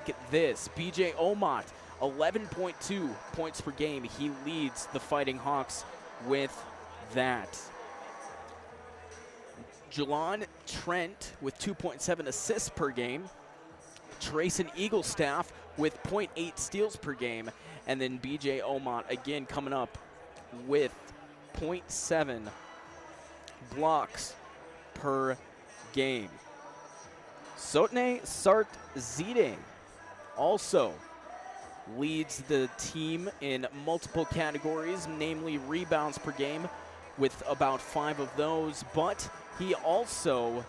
Look at this. BJ Omot, 11.2 points per game. He leads the Fighting Hawks with that. Jelon Trent with 2.7 assists per game. Trayson Eaglestaff with 0.8 steals per game. And then BJ Omot again coming up with 0.7 blocks per game. Sotne Sartzide also leads the team in multiple categories, namely rebounds per game with about 5 of those, but he also,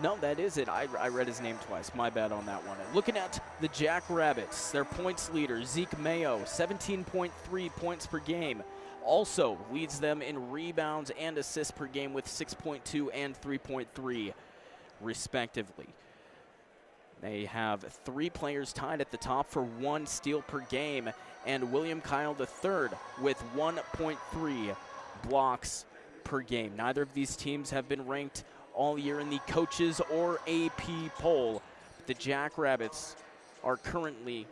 no, that is it. I read his name twice. My bad on that one. Looking at the Jackrabbits, their points leader, Zeke Mayo, 17.3 points per game. Also leads them in rebounds and assists per game with 6.2 and 3.3, respectively. They have 3 players tied at the top for 1 steal per game, and William Kyle III with 1.3 blocks per game. Neither of these teams have been ranked all year in the coaches or AP poll. The Jackrabbits are currently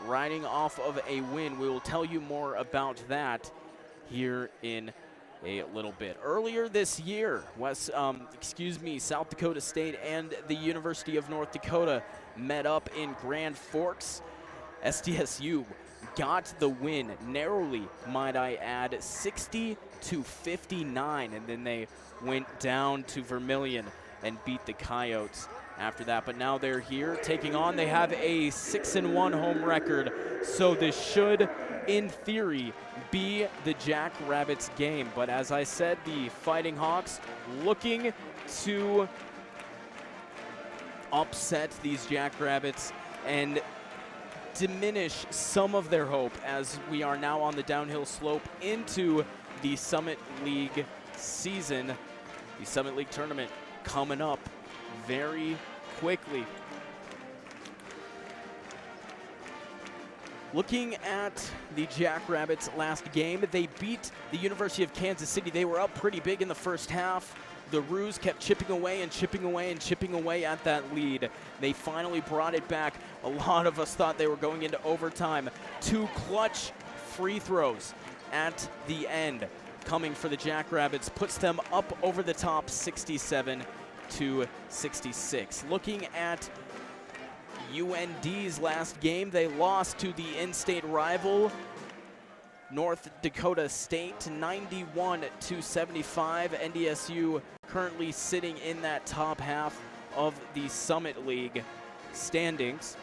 riding off of a win. We will tell you more about that here in a little bit. Earlier this year, South Dakota State and the University of North Dakota met up in Grand Forks. SDSU got the win narrowly, might I add, 60-59, and then they went down to Vermilion and beat the Coyotes after that. But now they're here taking on. They have a 6-1 home record, so this should, in theory, be the Jackrabbits game. But as I said, the Fighting Hawks looking to upset these Jackrabbits and diminish some of their hope as we are now on the downhill slope into the Summit League season. The Summit League tournament coming up very quickly. Looking at the Jackrabbits last game, they beat the University of Kansas City. They were up pretty big in the first half. The Roos kept chipping away and chipping away and chipping away at that lead. They finally brought it back. A lot of us thought they were going into overtime. 2 clutch free throws at the end coming for the Jackrabbits puts them up over the top 67-66. Looking at UND's last game, they lost to the in-state rival North Dakota State 91-75. NDSU currently sitting in that top half of the Summit League standings.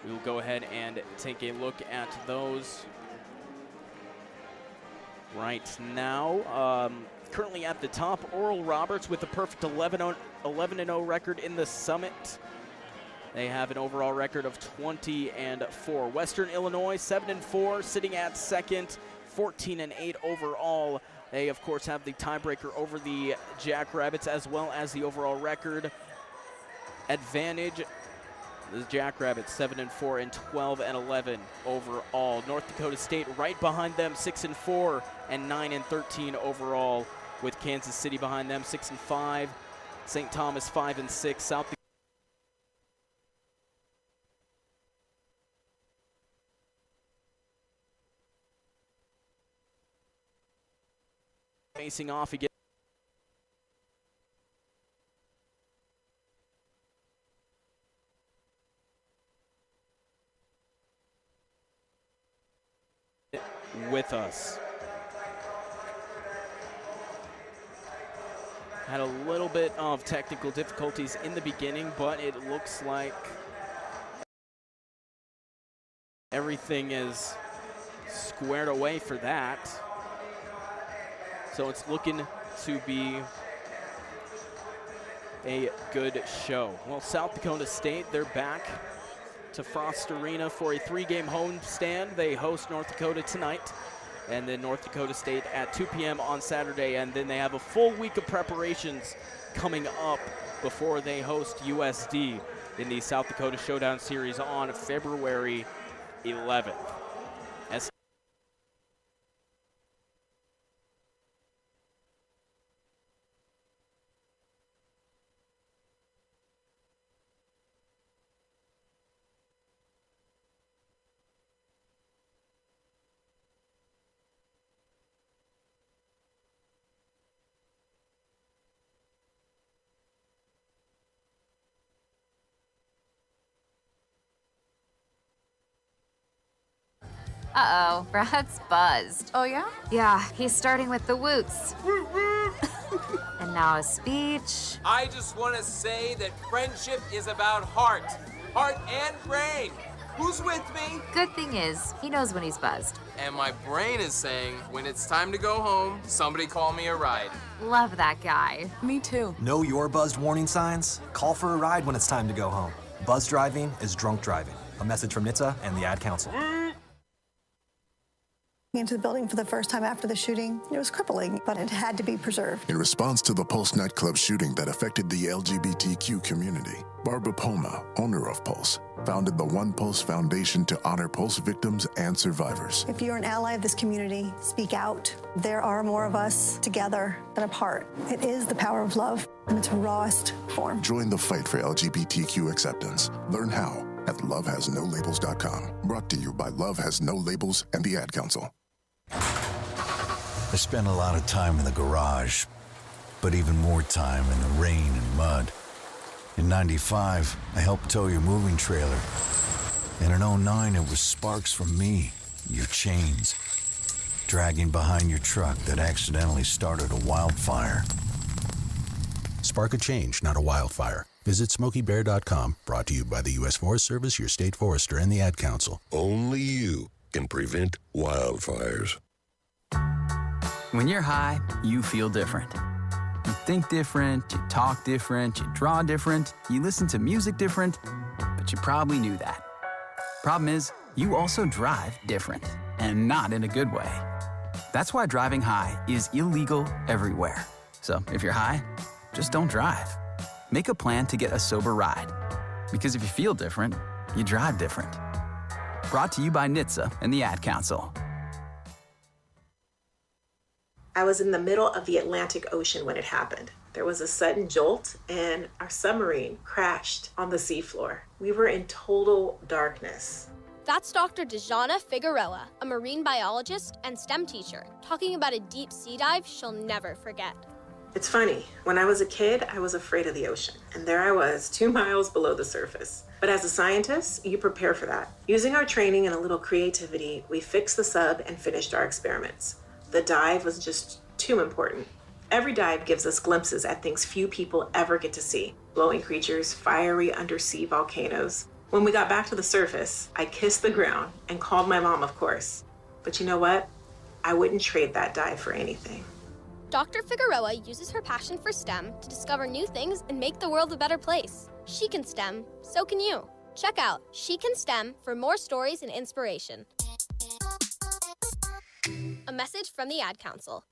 We will go ahead and take a look at those right now. Currently at the top, Oral Roberts with a perfect 11-0 record in the Summit. They have an overall record of 20-4. Western Illinois 7-4, sitting at second, 14-8 overall. They of course have the tiebreaker over the Jackrabbits as well as the overall record advantage. The Jackrabbits 7-4 and 12-11 overall. North Dakota State right behind them, 6-4 and 9-13 overall, with Kansas City behind them, 6-5. St. Thomas 5-6. South Dakota facing off again. With us. Had a little bit of technical difficulties in the beginning, but it looks like everything is squared away for that. So it's looking to be a good show. Well, South Dakota State, they're back to Frost Arena for a 3-game homestand. They host North Dakota tonight, and then North Dakota State at 2 p.m. on Saturday, and then they have a full week of preparations coming up before they host USD in the South Dakota Showdown Series on February 11th. Uh-oh, Brad's buzzed. Oh, yeah? Yeah, he's starting with the woots. And now a speech. I just want to say that friendship is about heart and brain. Who's with me? Good thing is, he knows when he's buzzed. And my brain is saying, when it's time to go home, somebody call me a ride. Love that guy. Me too. Know your buzzed warning signs? Call for a ride when it's time to go home. Buzz driving is drunk driving. A message from NHTSA and the Ad Council. Into the building for the first time after the shooting. It was crippling, but it had to be preserved. In response to the Pulse nightclub shooting that affected the LGBTQ community, Barbara Poma, owner of Pulse, founded the One Pulse Foundation to honor Pulse victims and survivors. If you're an ally of this community, speak out. There are more of us together than apart. It is the power of love in its rawest form. Join the fight for LGBTQ acceptance. Learn how at lovehasnolabels.com. Brought to you by Love Has No Labels and the Ad Council. I spent a lot of time in the garage, but even more time in the rain and mud. In '95, I helped tow your moving trailer. And in '09, it was sparks from me, your chains, dragging behind your truck that accidentally started a wildfire. Spark a change, not a wildfire. Visit SmokeyBear.com, brought to you by the U.S. Forest Service, your state forester, and the Ad Council. Only you can prevent wildfires. When you're high, you feel different. You think different, you talk different, you draw different, you listen to music different, but you probably knew that. Problem is, you also drive different, and not in a good way. That's why driving high is illegal everywhere. So if you're high, just don't drive. Make a plan to get a sober ride. Because if you feel different, you drive different. Brought to you by NHTSA and the Ad Council. I was in the middle of the Atlantic Ocean when it happened. There was a sudden jolt and our submarine crashed on the seafloor. We were in total darkness. That's Dr. Dejana Figueroa, a marine biologist and STEM teacher, talking about a deep sea dive she'll never forget. It's funny, when I was a kid, I was afraid of the ocean, and there I was, 2 miles below the surface. But as a scientist, you prepare for that. Using our training and a little creativity, we fixed the sub and finished our experiments. The dive was just too important. Every dive gives us glimpses at things few people ever get to see. Glowing creatures, fiery undersea volcanoes. When we got back to the surface, I kissed the ground and called my mom, of course. But you know what? I wouldn't trade that dive for anything. Dr. Figueroa uses her passion for STEM to discover new things and make the world a better place. She can STEM, so can you. Check out She Can STEM for more stories and inspiration. A message from the Ad Council.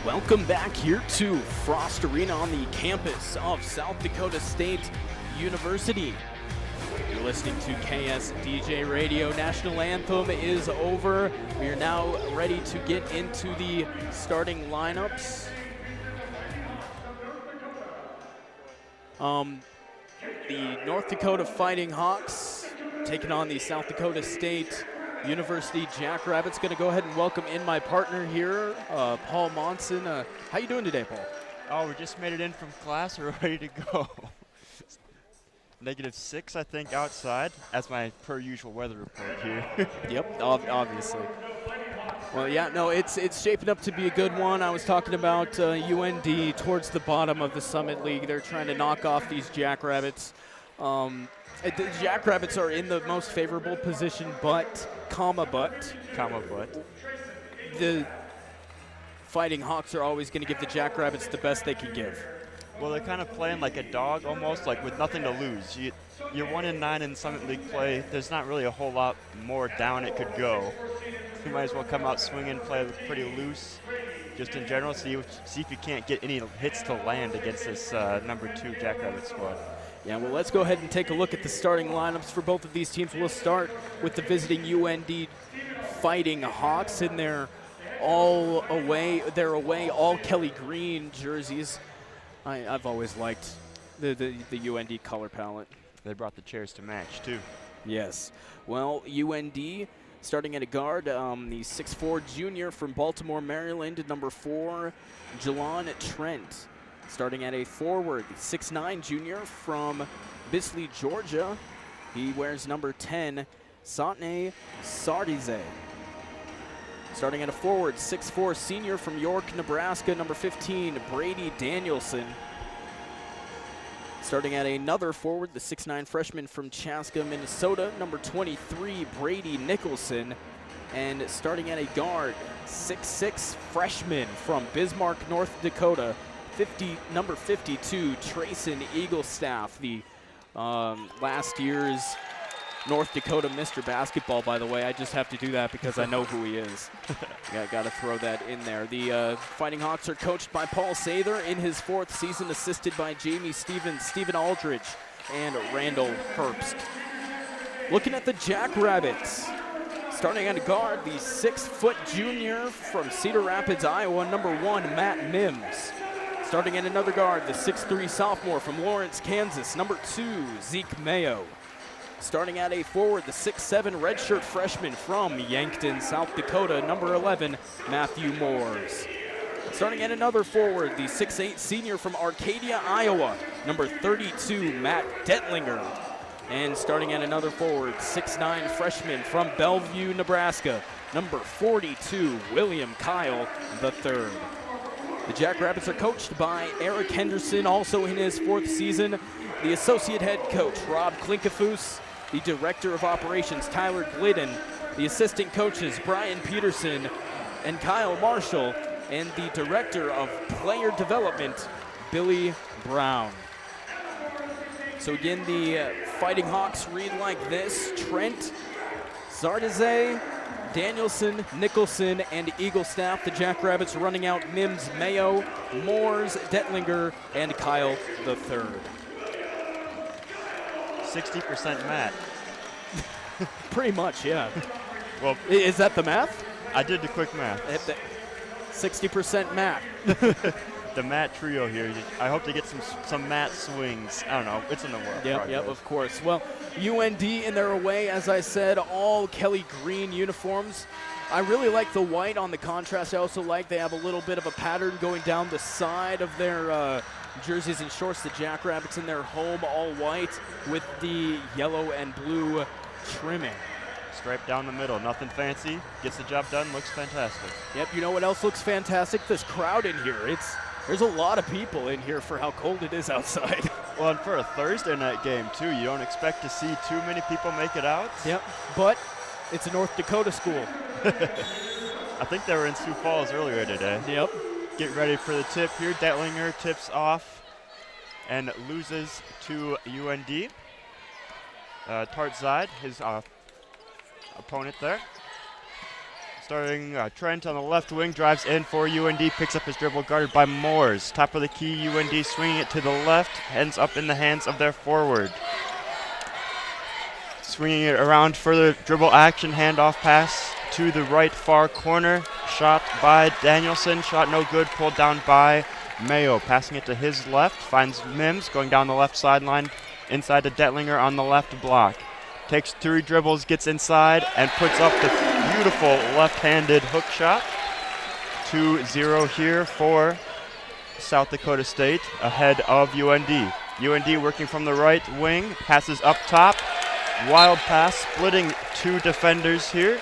Welcome back here to Frost Arena on the campus of South Dakota State University. You're listening to KSDJ Radio. National Anthem is over. We are now ready to get into the starting lineups. The North Dakota Fighting Hawks taking on the South Dakota State University Jackrabbits. Going to go ahead and welcome in my partner here, Paul Monson. How you doing today, Paul? Oh, we just made it in from class. We're ready to go. -6, I think, outside, as my per usual weather report here. Yep, obviously. Well, yeah, no, it's shaping up to be a good one. I was talking about UND towards the bottom of the Summit League. They're trying to knock off these Jackrabbits. The Jackrabbits are in the most favorable position, but the Fighting Hawks are always going to give the Jackrabbits the best they can give. Well, they're kind of playing like a dog almost, like with nothing to lose. You're 1-9 in Summit League play. There's not really a whole lot more down it could go. You might as well come out swinging, play pretty loose, just in general, see if you can't get any hits to land against this number 2 Jackrabbit squad. Yeah, well, let's go ahead and take a look at the starting lineups for both of these teams. We'll start with the visiting UND Fighting Hawks in their away all Kelly green jerseys. I've always liked the UND color palette. They brought the chairs to match, too. Yes. Well, UND starting at a guard, the 6'4" junior from Baltimore, Maryland, number 4, Jalon Trent. Starting at a forward, the 6'9" junior from Bisley, Georgia. He wears number 10, Satne Sardize. Starting at a forward, 6'4" senior from York, Nebraska, number 15, Brady Danielson. Starting at another forward, the 6'9" freshman from Chaska, Minnesota, number 23, Brady Nicholson. And starting at a guard, 6'6" freshman from Bismarck, North Dakota, number 52, Trayson Eaglestaff, the last year's North Dakota Mr. Basketball, by the way. I just have to do that because I know who he is. Got to throw that in there. The Fighting Hawks are coached by Paul Sather in his 4th season, assisted by Jamie Stevens, Stephen Aldridge, and Randall Herbst. Looking at the Jackrabbits, starting at a guard, the 6-foot junior from Cedar Rapids, Iowa, number 1, Matt Mims. Starting at another guard, the 6'3" sophomore from Lawrence, Kansas, number 2, Zeke Mayo. Starting at a forward, the 6'7" redshirt freshman from Yankton, South Dakota, number 11, Matthew Moores. Starting at another forward, the 6'8" senior from Arcadia, Iowa, number 32, Matt Detlinger. And starting at another forward, 6'9" freshman from Bellevue, Nebraska, number 42, William Kyle III. The Jackrabbits are coached by Eric Henderson, also in his 4th season. The associate head coach, Rob Klinkefus. The director of operations, Tyler Glidden. The assistant coaches, Brian Peterson and Kyle Marshall. And the director of player development, Billy Brown. So again, the Fighting Hawks read like this: Trent, Sardize, Danielson, Nicholson, and Eaglestaff. The Jackrabbits running out Mims, Mayo, Moores, Detlinger, and Kyle III. 60% Matt. Pretty much, yeah. Well, is that the math? I did the quick math. 60% Matt. The Matt trio here. I hope to get some Matt swings. I don't know. It's in the world. Yep, of course. Well, UND in their away, as I said, all Kelly green uniforms. I really like the white on the contrast. I also like they have a little bit of a pattern going down the side of their jerseys and shorts. The Jackrabbits in their home, all white with the yellow and blue trimming. Stripe down the middle, nothing fancy. Gets the job done, looks fantastic. Yep, you know what else looks fantastic? This crowd in here. There's a lot of people in here for how cold it is outside. Well, and for a Thursday night game, too, you don't expect to see too many people make it out. Yep, but it's a North Dakota school. I think they were in Sioux Falls earlier today. Yep. Get ready for the tip here. Detlinger tips off and loses to UND. Tartzide, his opponent there. Starting Trent on the left wing, drives in for UND, picks up his dribble, guarded by Moores. Top of the key, UND swinging it to the left, ends up in the hands of their forward. Swinging it around further, dribble action, handoff pass to the right far corner. Shot by Danielson, shot no good, pulled down by Mayo. Passing it to his left, finds Mims, going down the left sideline, inside to Detlinger on the left block. Takes 3 dribbles, gets inside, and puts up the beautiful left-handed hook shot. 2-0 here for South Dakota State, ahead of UND. UND working from the right wing, passes up top. Wild pass, splitting two defenders here.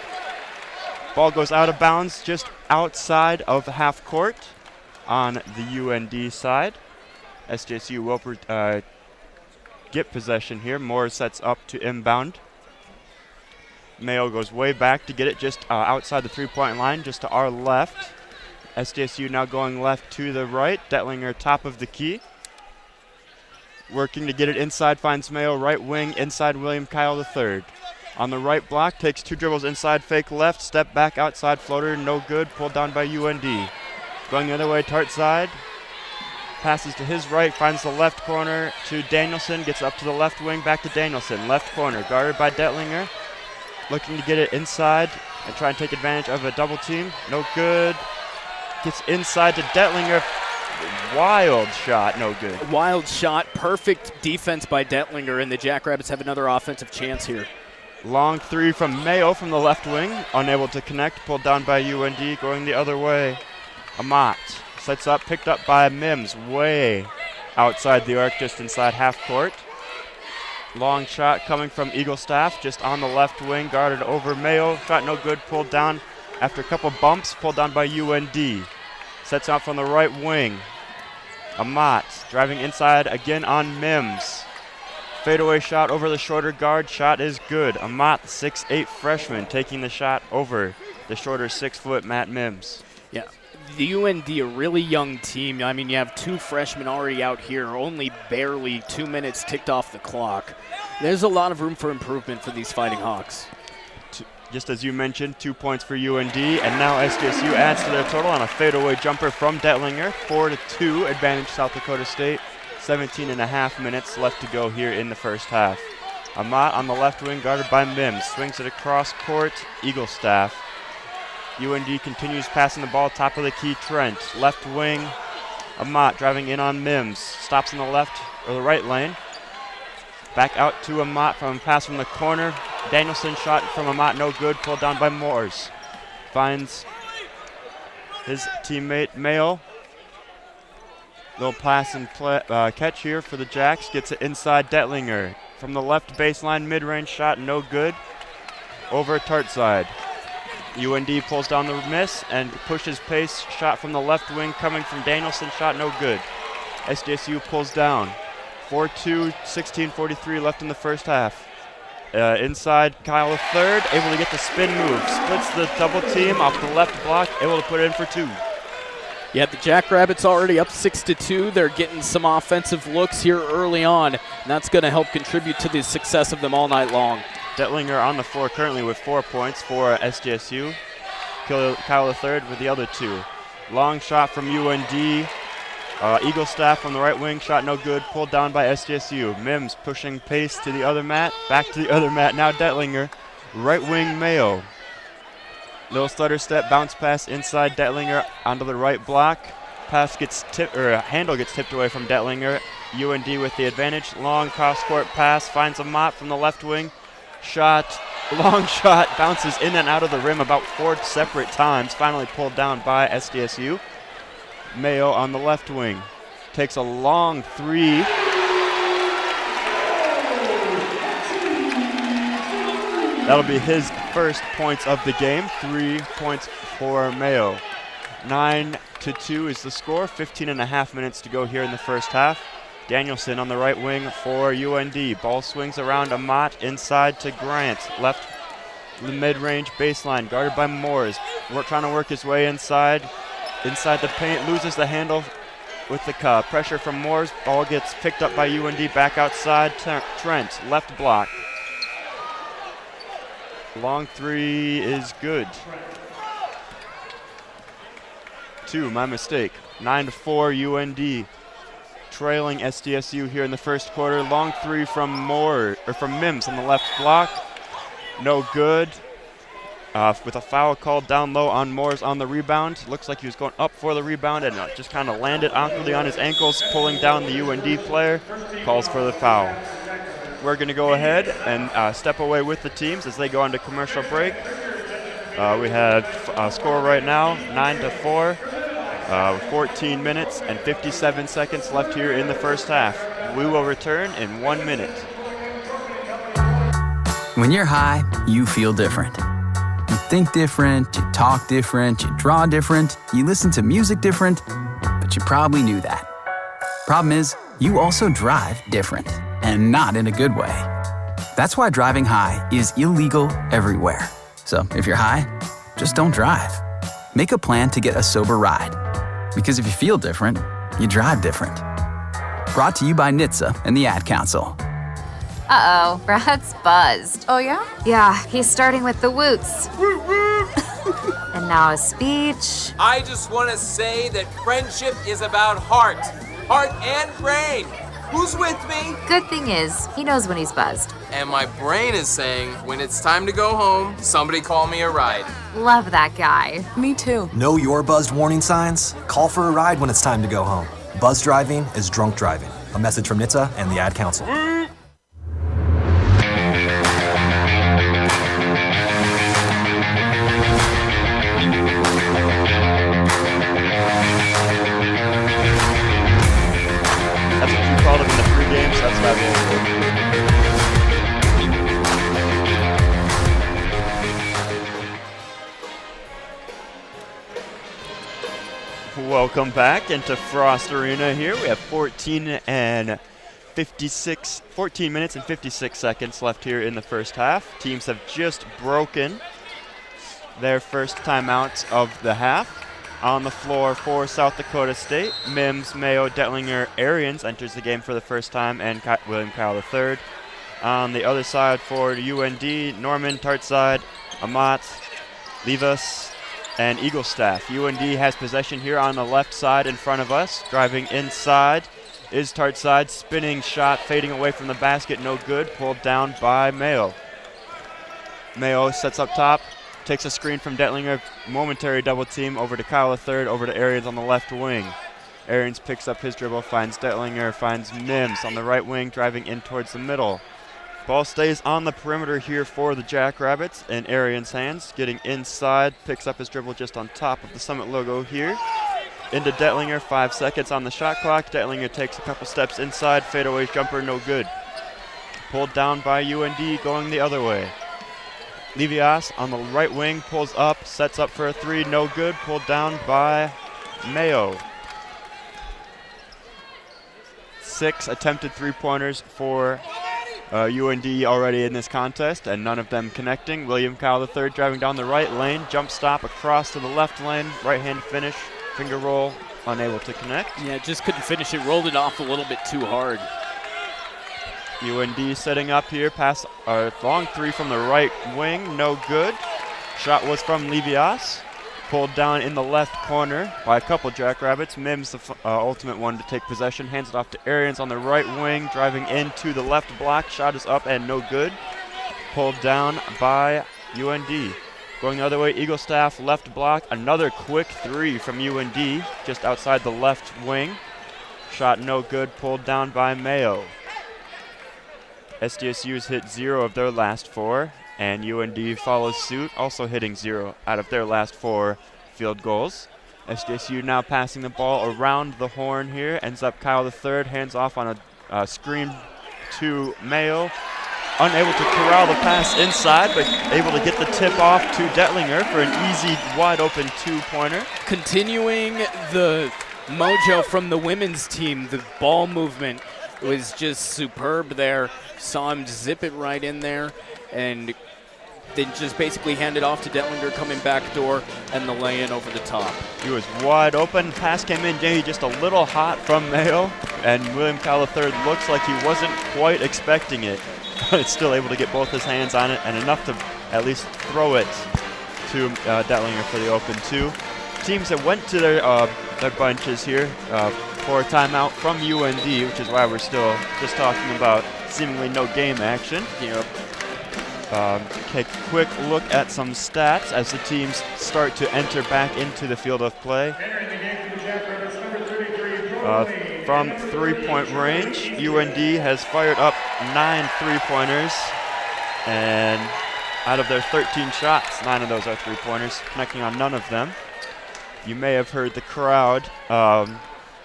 Ball goes out of bounds just outside of half court on the UND side. SJSU will get possession here. Moore sets up to inbound. Mayo goes way back to get it just outside the three-point line, just to our left. SJSU now going left to the right. Detlinger top of the key. Working to get it inside, finds Mayo, right wing, inside William Kyle III. On the right block, takes two dribbles inside, fake left, step back outside, floater, no good, pulled down by UND. Going the other way, Tart side. Passes to his right, finds the left corner to Danielson, gets up to the left wing, back to Danielson. Left corner, guarded by Detlinger. Looking to get it inside and try and take advantage of a double team. No good. Gets inside to Detlinger. Wild shot, no good. Wild shot, perfect defense by Detlinger, and the Jackrabbits have another offensive chance here. Long three from Mayo from the left wing, unable to connect, pulled down by UND, going the other way. Amat sets up, picked up by Mims, way outside the arc, just inside half court. Long shot coming from Eaglestaff, just on the left wing, guarded over Mayo. Shot no good, pulled down after a couple bumps, pulled down by UND. Sets out from the right wing. Amat driving inside again on Mims. Fadeaway shot over the shorter guard. Shot is good. Amat, 6'8" freshman, taking the shot over the shorter 6-foot Matt Mims. Yeah, the UND, a really young team. I mean, you have two freshmen already out here, only barely 2 minutes ticked off the clock. There's a lot of room for improvement for these Fighting Hawks. Just as you mentioned, 2 points for UND, and now SJSU adds to their total on a fadeaway jumper from Detlinger. 4-2 advantage South Dakota State. 17.5 minutes left to go here in the first half. Amat on the left wing, guarded by Mims. Swings it across court, Eaglestaff. UND continues passing the ball, top of the key, Trent. Left wing, Amat driving in on Mims. Stops in the left or the right lane. Back out to Amat from a pass from the corner. Danielson shot from Amat, no good, pulled down by Moores. Finds his teammate Mayo. Little pass and catch here for the Jacks. Gets it inside Detlinger. From the left baseline, mid-range shot, no good. Over Tart side. UND pulls down the miss and pushes pace. Shot from the left wing coming from Danielson, shot no good. SJSU pulls down. 4-2, 16:43 left in the first half. Inside, Kyle III, able to get the spin move. Splits the double team off the left block, able to put it in for two. Yeah, the Jackrabbits already up 6-2. They're getting some offensive looks here early on, and that's going to help contribute to the success of them all night long. Detlinger on the floor currently with 4 points for SJSU. Kyle III with the other 2. Long shot from UND. Eaglestaff from the right wing, shot no good, pulled down by SJSU. Mims pushing pace to the other mat, back to the other mat, now Detlinger. Right wing Mayo. Little stutter step, bounce pass inside Detlinger onto the right block. Pass gets tipped, or handle gets tipped away from Detlinger. UND with the advantage. Long cross-court pass, finds Amat from the left wing. Shot, long shot, bounces in and out of the rim about 4 separate times. Finally pulled down by SDSU. Mayo on the left wing takes a long three. That'll be his first points of the game. 3 points for Mayo. 9-2 is the score. 15.5 minutes to go here in the first half. Danielson on the right wing for UND. Ball swings around Amat inside to Grant. Left the mid-range baseline, guarded by Moores. Trying to work his way inside the paint, loses the handle with the pressure from Moores. Ball gets picked up by UND, back outside. Trent, left block. Long three is good. 2, my mistake. 9-4 UND. Trailing SDSU here in the first quarter. Long three from Mims on the left block. No good. With a foul called down low on Moores on the rebound. Looks like he was going up for the rebound and just kind of landed awkwardly on his ankles, pulling down the UND player. Calls for the foul. We're going to go ahead and step away with the teams as they go into commercial break. We have a score right now, 9-4. 14 minutes and 57 seconds left here in the first half. We will return in 1 minute. When you're high, you feel different. You think different, you talk different, you draw different, you listen to music different, but you probably knew that. Problem is, you also drive different, and not in a good way. That's why driving high is illegal everywhere. So if you're high, just don't drive. Make a plan to get a sober ride. Because if you feel different, you drive different. Brought to you by NHTSA and the Ad Council. Uh-oh, Brad's buzzed. Oh, yeah? Yeah, he's starting with the woots. And now a speech. I just want to say that friendship is about heart and brain. Who's with me? Good thing is, he knows when he's buzzed. And my brain is saying, when it's time to go home, somebody call me a ride. Love that guy. Me too. Know your buzzed warning signs? Call for a ride when it's time to go home. Buzz driving is drunk driving. A message from NHTSA and the Ad Council. That's what you called him in the pregame, so that's what I will. Welcome back into Frost Arena here. We have 14 minutes and 56 seconds left here in the first half. Teams have just broken their first timeouts of the half. On the floor for South Dakota State, Mims, Mayo, Detlinger, Arians enters the game for the first time, and William Kyle III. On the other side for UND, Norman, Tartside, Amat, Livas, and Eaglestaff. UND has possession here on the left side in front of us. Driving inside is Tartside, spinning shot, fading away from the basket, no good, pulled down by Mayo. Mayo sets up top. Takes a screen from Detlinger, momentary double team over to Kyle III, over to Arians on the left wing. Arians picks up his dribble, finds Detlinger, finds Mims on the right wing, driving in towards the middle. Ball stays on the perimeter here for the Jackrabbits in Arians' hands. Getting inside, picks up his dribble just on top of the Summit logo here. Into Detlinger, 5 seconds on the shot clock. Detlinger takes a couple steps inside, fadeaway jumper, no good. Pulled down by UND, going the other way. Livias on the right wing pulls up, sets up for a three, no good, pulled down by Mayo. 6 attempted three-pointers for UND already in this contest, and none of them connecting. William Kyle III driving down the right lane, jump stop across to the left lane, right-hand finish, finger roll, unable to connect. Yeah, just couldn't finish it, rolled it off a little bit too hard. UND setting up here, pass a long three from the right wing, no good. Shot was from Livias, pulled down in the left corner by a couple Jackrabbits. Mims, the ultimate one to take possession, hands it off to Arians on the right wing, driving into the left block. Shot is up and no good. Pulled down by UND. Going the other way, Eaglestaff, left block, another quick three from UND, just outside the left wing. Shot no good, pulled down by Mayo. SDSU's hit 0 of their last 4, and UND follows suit, also hitting 0 out of their last 4 field goals. SDSU now passing the ball around the horn here, ends up Kyle III, hands off on a screen to Mayo. Unable to corral the pass inside, but able to get the tip off to Detlinger for an easy, wide-open two-pointer. Continuing the mojo from the women's team, the ball movement was just superb there. Saw him zip it right in there, and then just basically hand it off to Detlinger coming back door and the lay-in over the top. He was wide open. Pass came in, just a little hot from Mayo, and William Kyle III looks like he wasn't quite expecting it. But still able to get both his hands on it and enough to at least throw it to Detlinger for the open two. Teams that went to their bunches here for a timeout from UND, which is why we're still just talking about seemingly no game action. Yep. Take a quick look at some stats as the teams start to enter back into the field of play. From three-point range, UND has fired up 9 three-pointers, and out of their 13 shots, 9 of those are three-pointers, connecting on none of them. You may have heard the crowd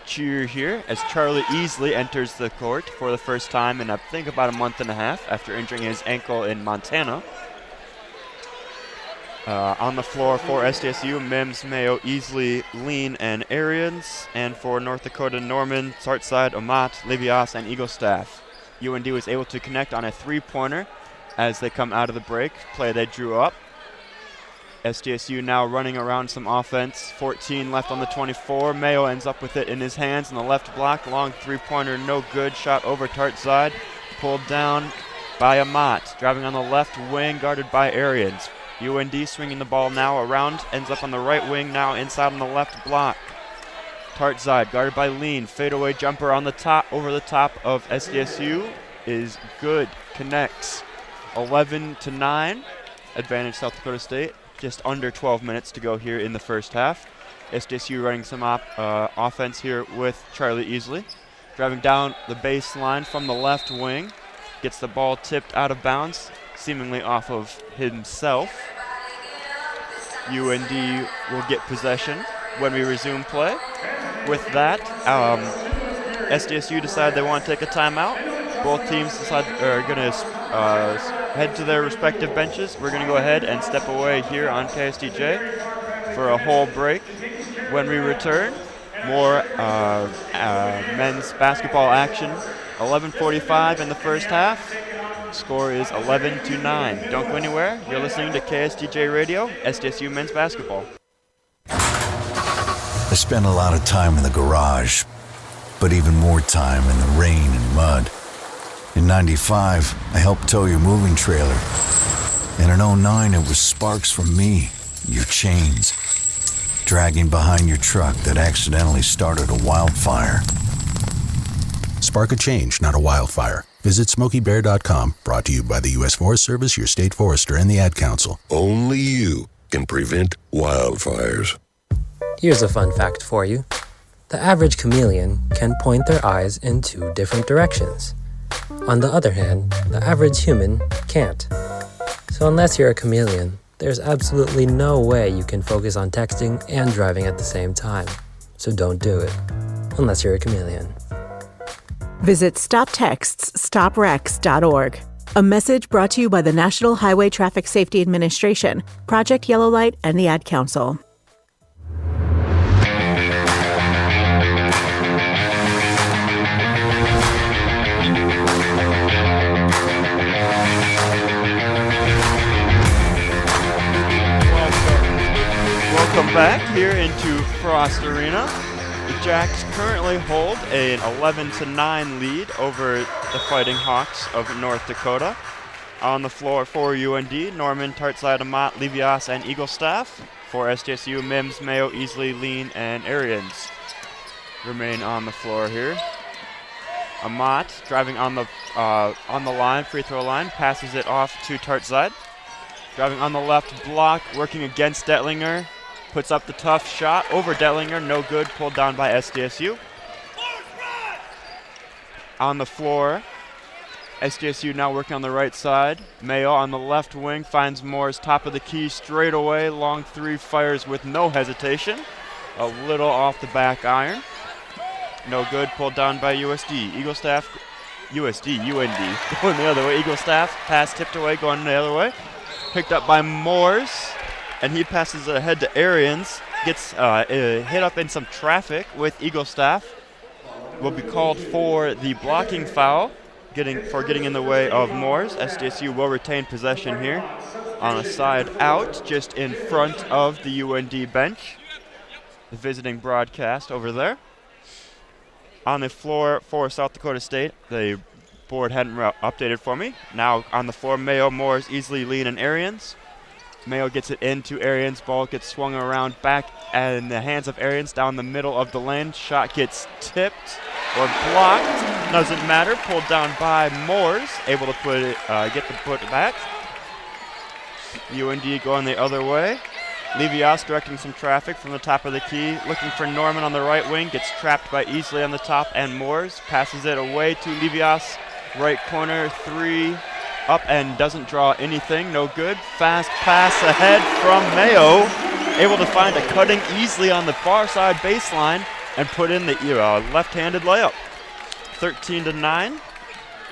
cheer here as Charlie Easley enters the court for the first time in I think about a month and a half after injuring his ankle in Montana. On the floor for SDSU, Mims, Mayo, Easley, Lean, and Arians. And for North Dakota, Norman, Sartside, Amat, Livias, and Eaglestaff. UND was able to connect on a three-pointer as they come out of the break. Play they drew up. SDSU now running around some offense. 14 left on the 24. Mayo ends up with it in his hands in the left block. Long three-pointer, no good. Shot over Tartside. Pulled down by Amat. Driving on the left wing, guarded by Arians. UND swinging the ball now around. Ends up on the right wing, now inside on the left block. Tartside, guarded by Lean. Fadeaway jumper on the top, over the top of SDSU is good. Connects. 11-9. Advantage South Dakota State. Just under 12 minutes to go here in the first half. SDSU running some offense here with Charlie Easley. Driving down the baseline from the left wing. Gets the ball tipped out of bounds, seemingly off of himself. UND will get possession when we resume play. With that, SDSU decide they want to take a timeout. Both teams are going to head to their respective benches. We're going to go ahead and step away here on KSDJ for a whole break. When we return, more men's basketball action. 11:45 in the first half. Score is 11-9. Don't go anywhere. You're listening to KSDJ Radio, SDSU men's basketball. I spent a lot of time in the garage, but even more time in the rain and mud. In '95, I helped tow your moving trailer. And in '09, it was sparks from me, your chains, dragging behind your truck that accidentally started a wildfire. Spark a change, not a wildfire. Visit SmokeyBear.com, brought to you by the U.S. Forest Service, your state forester, and the Ad Council. Only you can prevent wildfires. Here's a fun fact for you. The average chameleon can point their eyes in 2 different directions. On the other hand, the average human can't. So unless you're a chameleon, there's absolutely no way you can focus on texting and driving at the same time. So don't do it, unless you're a chameleon. Visit StopTextsStopWrecks.org. A message brought to you by the National Highway Traffic Safety Administration, Project Yellow Light, and the Ad Council. Welcome back here into Frost Arena. The Jacks currently hold an 11-9 lead over the Fighting Hawks of North Dakota. On the floor for UND, Norman, Tartside, Amat, Livias, and Eaglestaff. For SDSU, Mims, Mayo, Easley, Lean, and Arians remain on the floor here. Amat driving on the line, free throw line, passes it off to Tartside. Driving on the left block, working against Detlinger. Puts up the tough shot over Detlinger, no good, pulled down by SDSU. On the floor, SDSU now working on the right side. Mayo on the left wing finds Moore's top of the key straight away. Long three fires with no hesitation. A little off the back iron. No good, pulled down by UND. Going the other way. Eaglestaff, pass tipped away, going the other way. Picked up by Moores. And he passes it ahead to Arians, gets hit up in some traffic with Eaglestaff. Will be called for the blocking foul, getting in the way of Moores. SDSU will retain possession here on a side out, just in front of the UND bench. The visiting broadcast over there. On the floor for South Dakota State, the board hadn't updated for me. Now on the floor, Mayo, Moores, Easley, Lean, and Arians. Mayo gets it into Arians. Ball gets swung around back in the hands of Arians down the middle of the lane. Shot gets tipped or blocked. Doesn't matter. Pulled down by Moores. Able to get the put back. UND going the other way. Livias directing some traffic from the top of the key. Looking for Norman on the right wing. Gets trapped by Easley on the top and Moores. Passes it away to Livias. Right corner, 3. Up and doesn't draw anything, no good. Fast pass ahead from Mayo. able to find a cutting easily on the far side baseline and put in the left-handed layup. 13-9.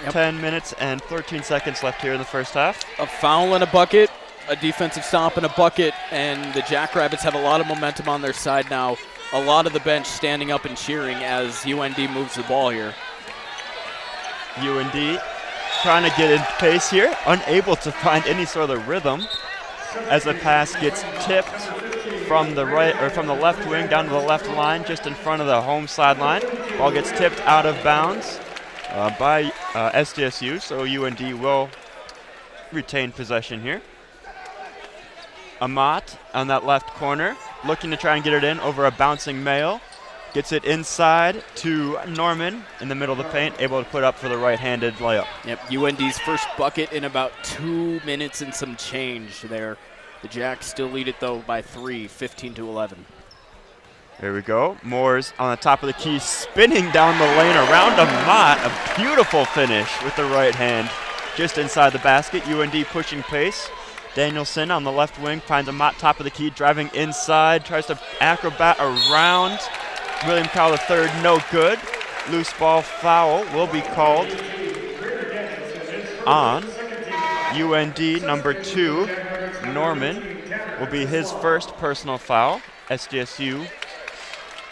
10 minutes and 13 seconds left here in the first half. A foul and a bucket, a defensive stop and a bucket, and the Jackrabbits have a lot of momentum on their side now. A lot of the bench standing up and cheering as UND moves the ball here. UND trying to get in pace here, unable to find any sort of rhythm as the pass gets tipped from the right or from the left wing down to the left line, just in front of the home sideline. Ball gets tipped out of bounds by SDSU, so UND will retain possession here. Amat on that left corner, looking to try and get it in over a bouncing Mayo. Gets it inside to Norman in the middle of the paint, able to put up for the right-handed layup. Yep, UND's first bucket in about 2 minutes and some change there. The Jacks still lead it, though, by 3, 15-11. There we go. Moores on the top of the key, spinning down the lane around Amat. A beautiful finish with the right hand just inside the basket. UND pushing pace. Danielson on the left wing finds Amat top of the key, driving inside, tries to acrobat around William Cowell III, no good. Loose ball foul will be called on UND number 2. Norman will be his first personal foul. SDSU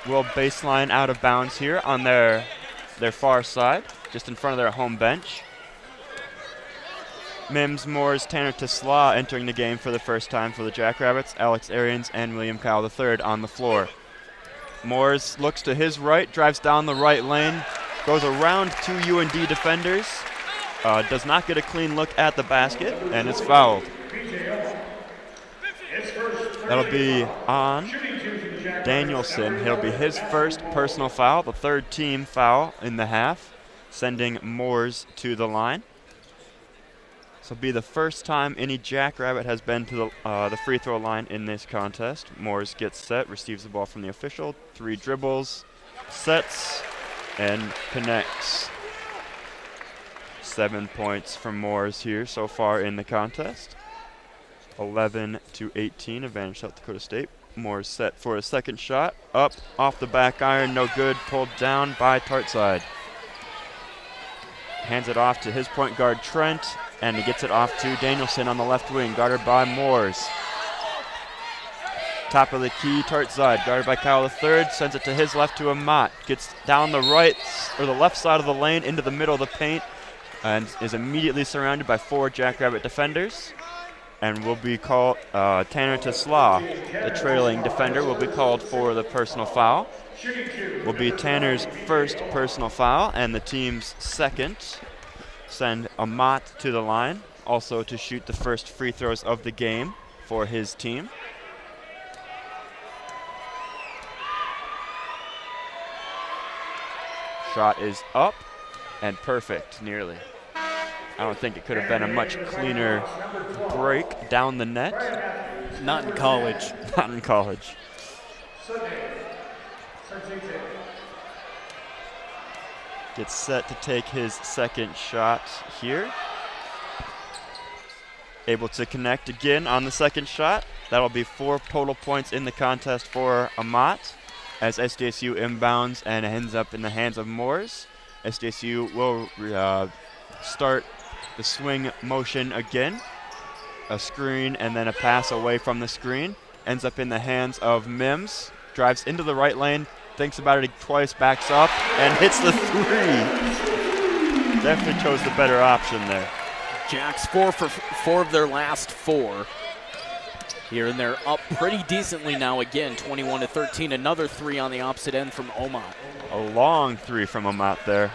will baseline out of bounds here on their far side, just in front of their home bench. Mims, Moores, Tanner Tesla entering the game for the first time for the Jackrabbits. Alex Arians and William Cowell III on the floor. Moores looks to his right, drives down the right lane, goes around 2 UND defenders, does not get a clean look at the basket, and is fouled. That'll be on Danielson. He'll be his first personal foul, the third team foul in the half, sending Moores to the line. This will be the first time any Jackrabbit has been to the free throw line in this contest. Moores gets set, receives the ball from the official, 3 dribbles, sets, and connects. 7 points from Moores here so far in the contest. 11-18, advantage South Dakota State. Moores set for a second shot, up off the back iron, no good, pulled down by Tartside. Hands it off to his point guard Trent, and he gets it off to Danielson on the left wing, guarded by Moores. Top of the key, Tartside, guarded by Cowell III, sends it to his left to Amat. Gets down the right, or the left side of the lane into the middle of the paint, and is immediately surrounded by 4 Jackrabbit defenders. And will be called, Tanner Tesla, the trailing defender, will be called for the personal foul. Will be Tanner's first personal foul and the team's second. Send Amat to the line, also to shoot the first free throws of the game for his team. Shot is up and perfect, nearly. I don't think it could have been a much cleaner break down the net. Not in college. Not in college. Gets set to take his second shot here. Able to connect again on the second shot. That'll be 4 total points in the contest for Amat as SDSU inbounds and ends up in the hands of Moores. SDSU will start the swing motion again. A screen and then a pass away from the screen. Ends up in the hands of Mims. Drives into the right lane, thinks about it twice, backs up, and hits the 3. Definitely chose the better option there. Jacks 4 for 4 of their last 4. Here, and they're up pretty decently now again, 21-13. Another 3 on the opposite end from Omat. A long 3 from Amat there.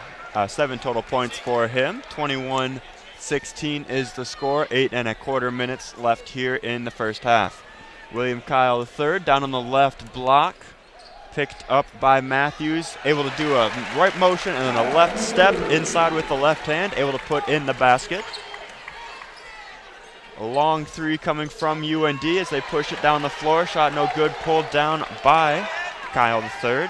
7 total points for him. 21-16 is the score. 8.25 minutes left here in the first half. William Cowell III down on the left block. Picked up by Matthews. Able to do a right motion and then a left step inside with the left hand. Able to put in the basket. A long 3 coming from UND as they push it down the floor. Shot no good. Pulled down by Cowell III.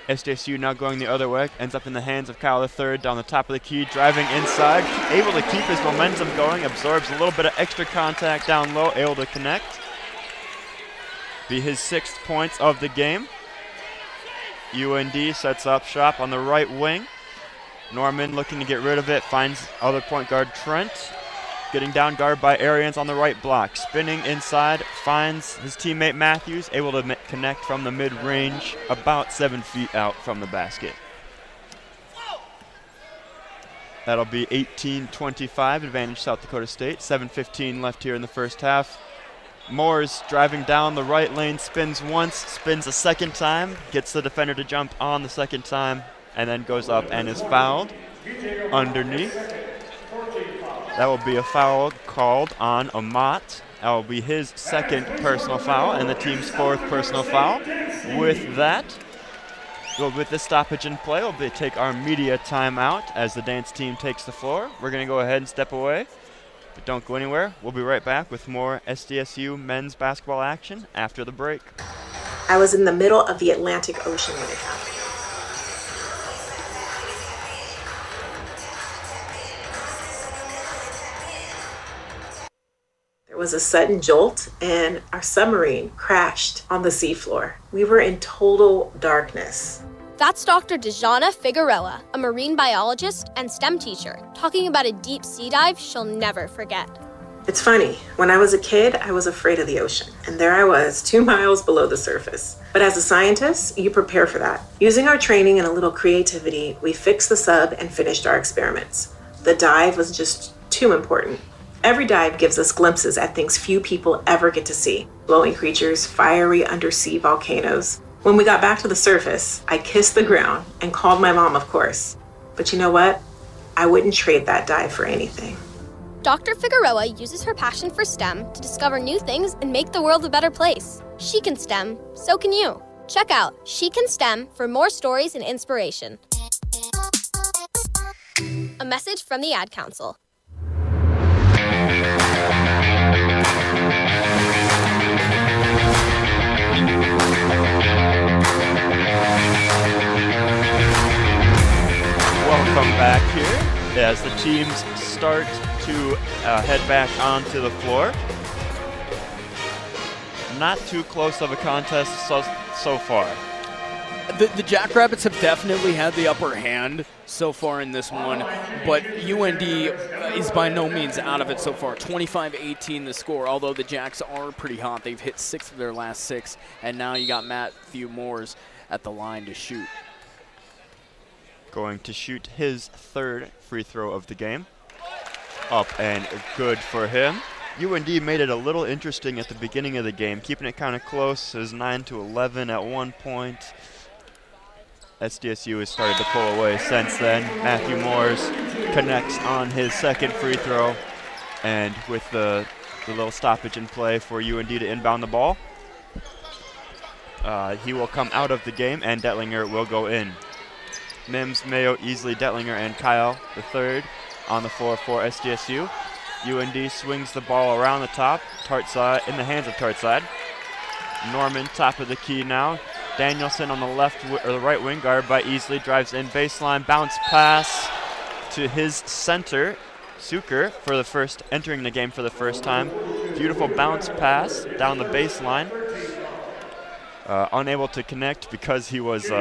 SDSU now going the other way, ends up in the hands of Cowell III down the top of the key, driving inside, able to keep his momentum going, absorbs a little bit of extra contact down low, able to connect. Be his 6th points of the game. UND sets up shop on the right wing. Norman looking to get rid of it, finds other point guard Trent. Getting down guard by Arians on the right block. Spinning inside, finds his teammate Matthews, able to connect from the mid-range, about 7 feet out from the basket. That'll be 18-25, advantage South Dakota State. 7:15 left here in the first half. Moores driving down the right lane, spins once, spins a second time, gets the defender to jump on the second time, and then goes up and is fouled underneath. That will be a foul called on Amat. That will be his 2nd personal foul and the team's 4th personal foul. With that, with the stoppage in play, we'll take our media timeout as the dance team takes the floor. We're going to go ahead and step away, but don't go anywhere. We'll be right back with more SDSU men's basketball action after the break. I was in the middle of the Atlantic Ocean when it happened. There was a sudden jolt, and our submarine crashed on the seafloor. We were in total darkness. That's Dr. Dejana Figueroa, a marine biologist and STEM teacher, talking about a deep sea dive she'll never forget. It's funny, when I was a kid, I was afraid of the ocean, and there I was, 2 miles below the surface. But as a scientist, you prepare for that. Using our training and a little creativity, we fixed the sub and finished our experiments. The dive was just too important. Every dive gives us glimpses at things few people ever get to see. Glowing creatures, fiery undersea volcanoes. When we got back to the surface, I kissed the ground and called my mom, of course. But you know what? I wouldn't trade that dive for anything. Dr. Figueroa uses her passion for STEM to discover new things and make the world a better place. She can STEM, so can you. Check out She Can STEM for more stories and inspiration. A message from the Ad Council. Welcome back here as the teams start to head back onto the floor. Not too close of a contest so far. The Jackrabbits have definitely had the upper hand so far in this one, but UND is by no means out of it so far. 25-18 the score, although the Jacks are pretty hot. They've hit 6 of their last 6, and now you got Matthew Moores at the line to shoot. Going to shoot his 3rd free throw of the game. Up and good for him. UND made it a little interesting at the beginning of the game, keeping it kind of close. It was 9-11 at one point. SDSU has started to pull away since then. Matthew Moores connects on his 2nd free throw, and with the little stoppage in play for UND to inbound the ball, he will come out of the game, and Detlinger will go in. Mims, Mayo, Easley, Detlinger, and Kyle the 3rd on the floor for SDSU. UND swings the ball around the top, Tartside in the hands of Tartside. Norman, top of the key now. Danielson on the left or the right wing, guarded by Easley, drives in baseline, bounce pass to his center, Suker, for the first, entering the game for the first time. Beautiful bounce pass down the baseline. Unable to connect because he was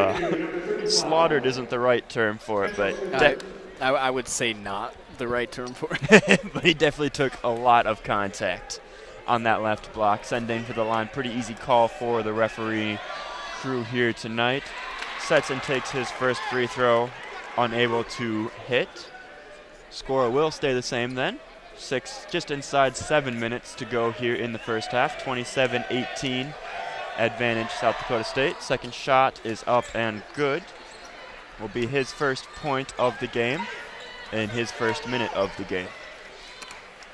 slaughtered isn't the right term for it, but I would say not the right term for it. but he definitely took a lot of contact on that left block, sending to the line. Pretty easy call for the referee crew here tonight. Sets and takes his first free throw, unable to hit. Score will stay the same then. Just inside 7 minutes to go here in the first half. 27-18, advantage South Dakota State. 2nd shot is up and good. Will be his first point of the game and his first minute of the game.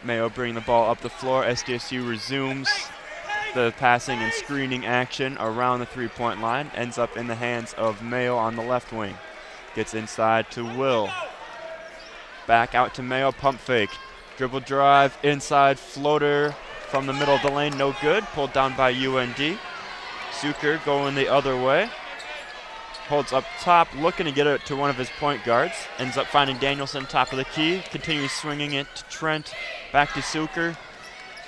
Mayo bringing the ball up the floor. SDSU resumes the passing and screening action around the 3-point line. Ends up in the hands of Mayo on the left wing. Gets inside to Will. Back out to Mayo, pump fake. Dribble drive, inside floater from the middle of the lane, no good. Pulled down by UND. Suker going the other way. Holds up top, looking to get it to one of his point guards. Ends up finding Danielson top of the key. Continues swinging it to Trent. Back to Suker.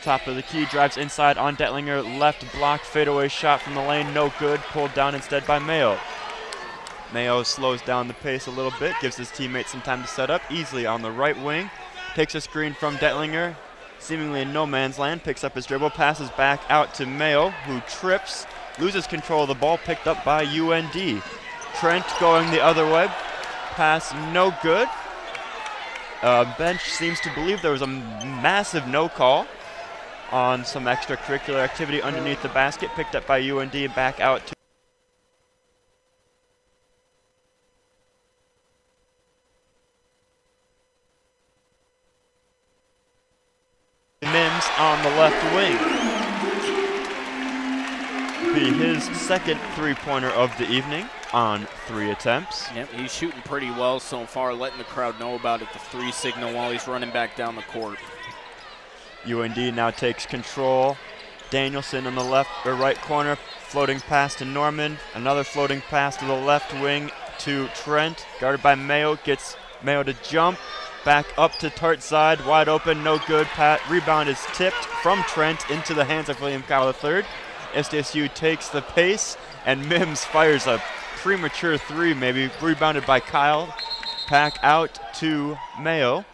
Top of the key, drives inside on Detlinger. Left block, fadeaway shot from the lane, no good. Pulled down instead by Mayo. Mayo slows down the pace a little bit, gives his teammates some time to set up. Easily on the right wing, takes a screen from Detlinger, seemingly in no man's land, picks up his dribble, passes back out to Mayo, who trips, loses control of the ball, picked up by UND. Trent going the other way, pass no good. Bench seems to believe there was a massive no call on some extracurricular activity underneath the basket, picked up by UND and back out to Mims on the left wing. Be his second three-pointer of the evening on 3 attempts. Yep, he's shooting pretty well so far, letting the crowd know about it, the 3 signal while he's running back down the court. UND now takes control. Danielson in the left or right corner, floating pass to Norman. Another floating pass to the left wing to Trent, guarded by Mayo, gets Mayo to jump. Back up to Tart's side, wide open, no good. Rebound is tipped from Trent into the hands of William Kyle III. SDSU takes the pace, and Mims fires a premature 3, maybe rebounded by Kyle. Pack out to Mayo,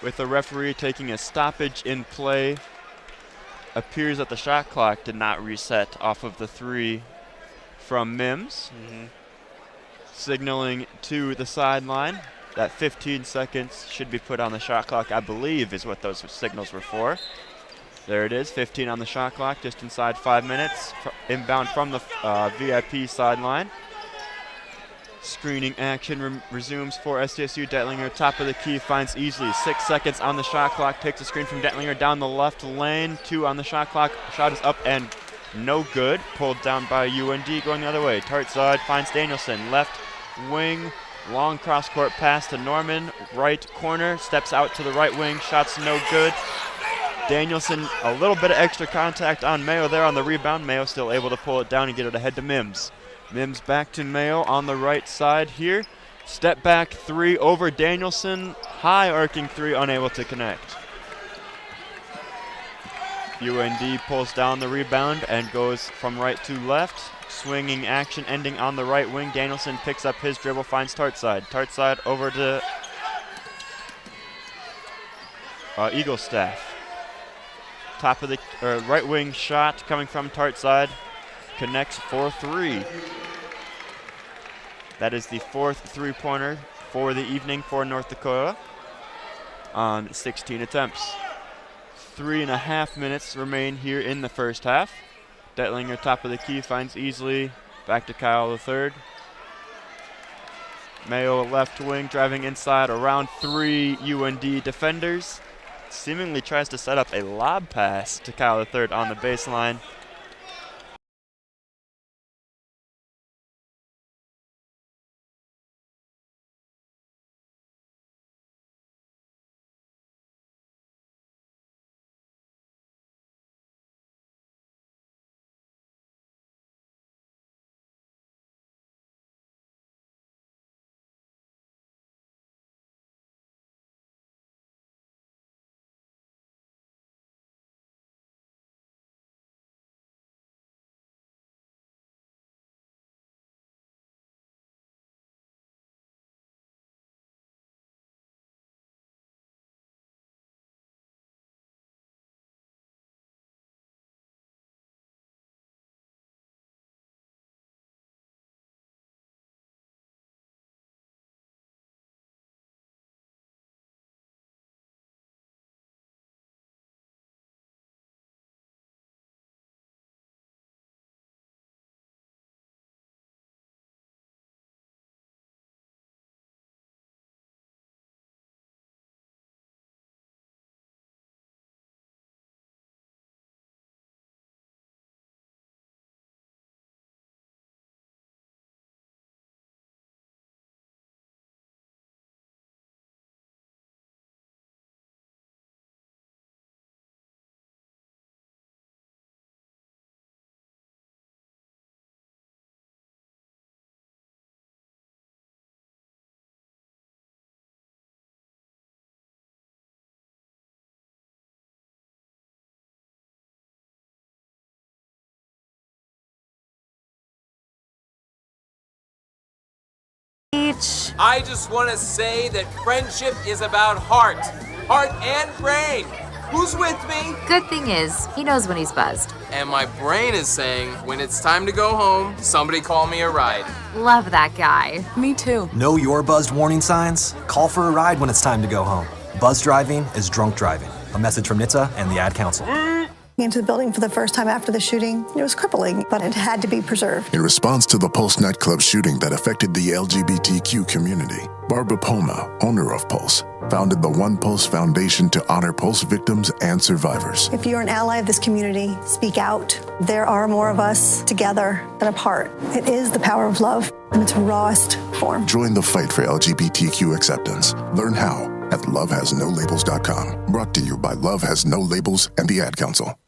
with the referee taking a stoppage in play. Appears that the shot clock did not reset off of the 3 from Mims. Signaling to the sideline that 15 seconds should be put on the shot clock, I believe is what those signals were for. There it is, 15 on the shot clock, just inside 5 minutes. Inbound from the VIP sideline. Screening action resumes for SDSU. Detlinger, top of the key, finds easily 6 seconds on the shot clock. Takes a screen from Detlinger down the left lane. 2 on the shot clock. Shot is up and no good. Pulled down by UND, going the other way. Tart side finds Danielson. Left wing, long cross-court pass to Norman. Right corner, steps out to the right wing. Shot's no good. Danielson, a little bit of extra contact on Mayo there on the rebound. Mayo still able to pull it down and get it ahead to Mims. Mims back to Mayo on the right side here. Step back 3 over Danielson. High arcing 3, unable to connect. UND pulls down the rebound and goes from right to left. Swinging action ending on the right wing. Danielson picks up his dribble, finds Tart side. Tart side over to Eaglestaff. Top of the right wing shot coming from Tart side. Connects for 3. That is the 4th three-pointer for the evening for North Dakota on 16 attempts. 3.5 minutes remain here in the first half. Detlinger, top of the key, finds easily. Back to Kyle III. Mayo left wing, driving inside around 3 UND defenders. Seemingly tries to set up a lob pass to Kyle III on the baseline. I just want to say that friendship is about heart and brain. Who's with me? Good thing is, he knows when he's buzzed. And my brain is saying, when it's time to go home, somebody call me a ride. Love that guy. Me too. Know your buzzed warning signs? Call for a ride when it's time to go home. Buzz driving is drunk driving. A message from NHTSA and the Ad Council. Into the building for the first time after the shooting. It was crippling, but it had to be preserved. In response to the Pulse nightclub shooting that affected the LGBTQ community, Barbara Poma, owner of Pulse, founded the One Pulse Foundation to honor Pulse victims and survivors. If you're an ally of this community, speak out. There are more of us together than apart. It is the power of love in its rawest form. Join the fight for LGBTQ acceptance. Learn how at lovehasnolabels.com. Brought to you by Love Has No Labels and the Ad Council.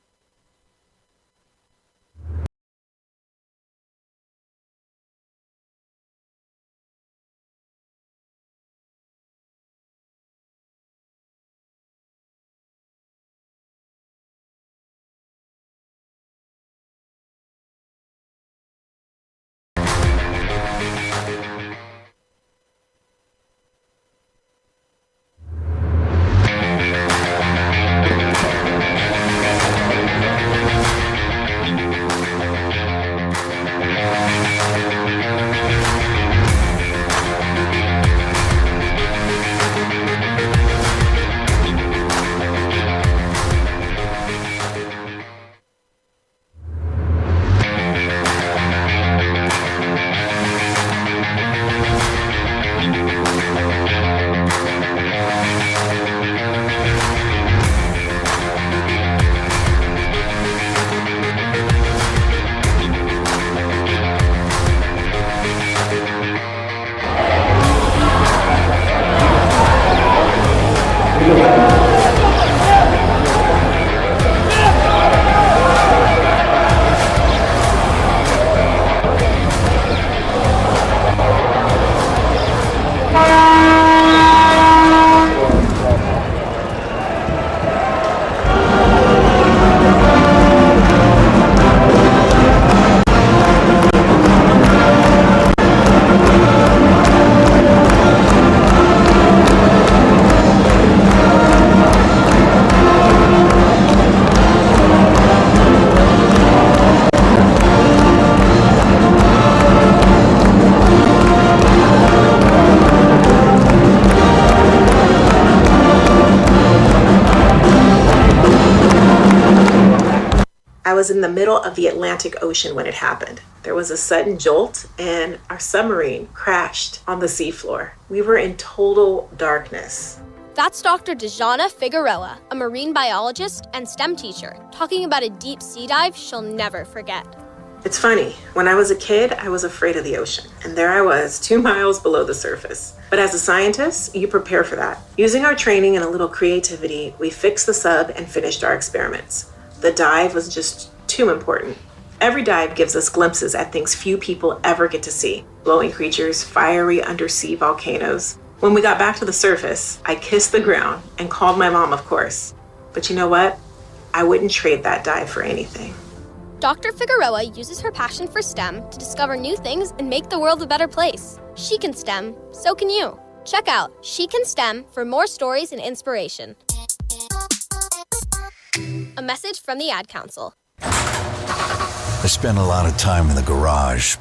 I was in the middle of the Atlantic Ocean when it happened. There was a sudden jolt and our submarine crashed on the seafloor. We were in total darkness. That's Dr. Dejana Figueroa, a marine biologist and STEM teacher, talking about a deep sea dive she'll never forget. It's funny, when I was a kid, I was afraid of the ocean, and there I was, 2 miles below the surface. But as a scientist, you prepare for that. Using our training and a little creativity, we fixed the sub and finished our experiments. The dive was just too important. Every dive gives us glimpses at things few people ever get to see. Glowing creatures, fiery undersea volcanoes. When we got back to the surface, I kissed the ground and called my mom, of course. But you know what? I wouldn't trade that dive for anything. Dr. Figueroa uses her passion for STEM to discover new things and make the world a better place. She can STEM, so can you. Check out She Can STEM for more stories and inspiration. A message from the Ad Council. I spent a lot of time in the garage,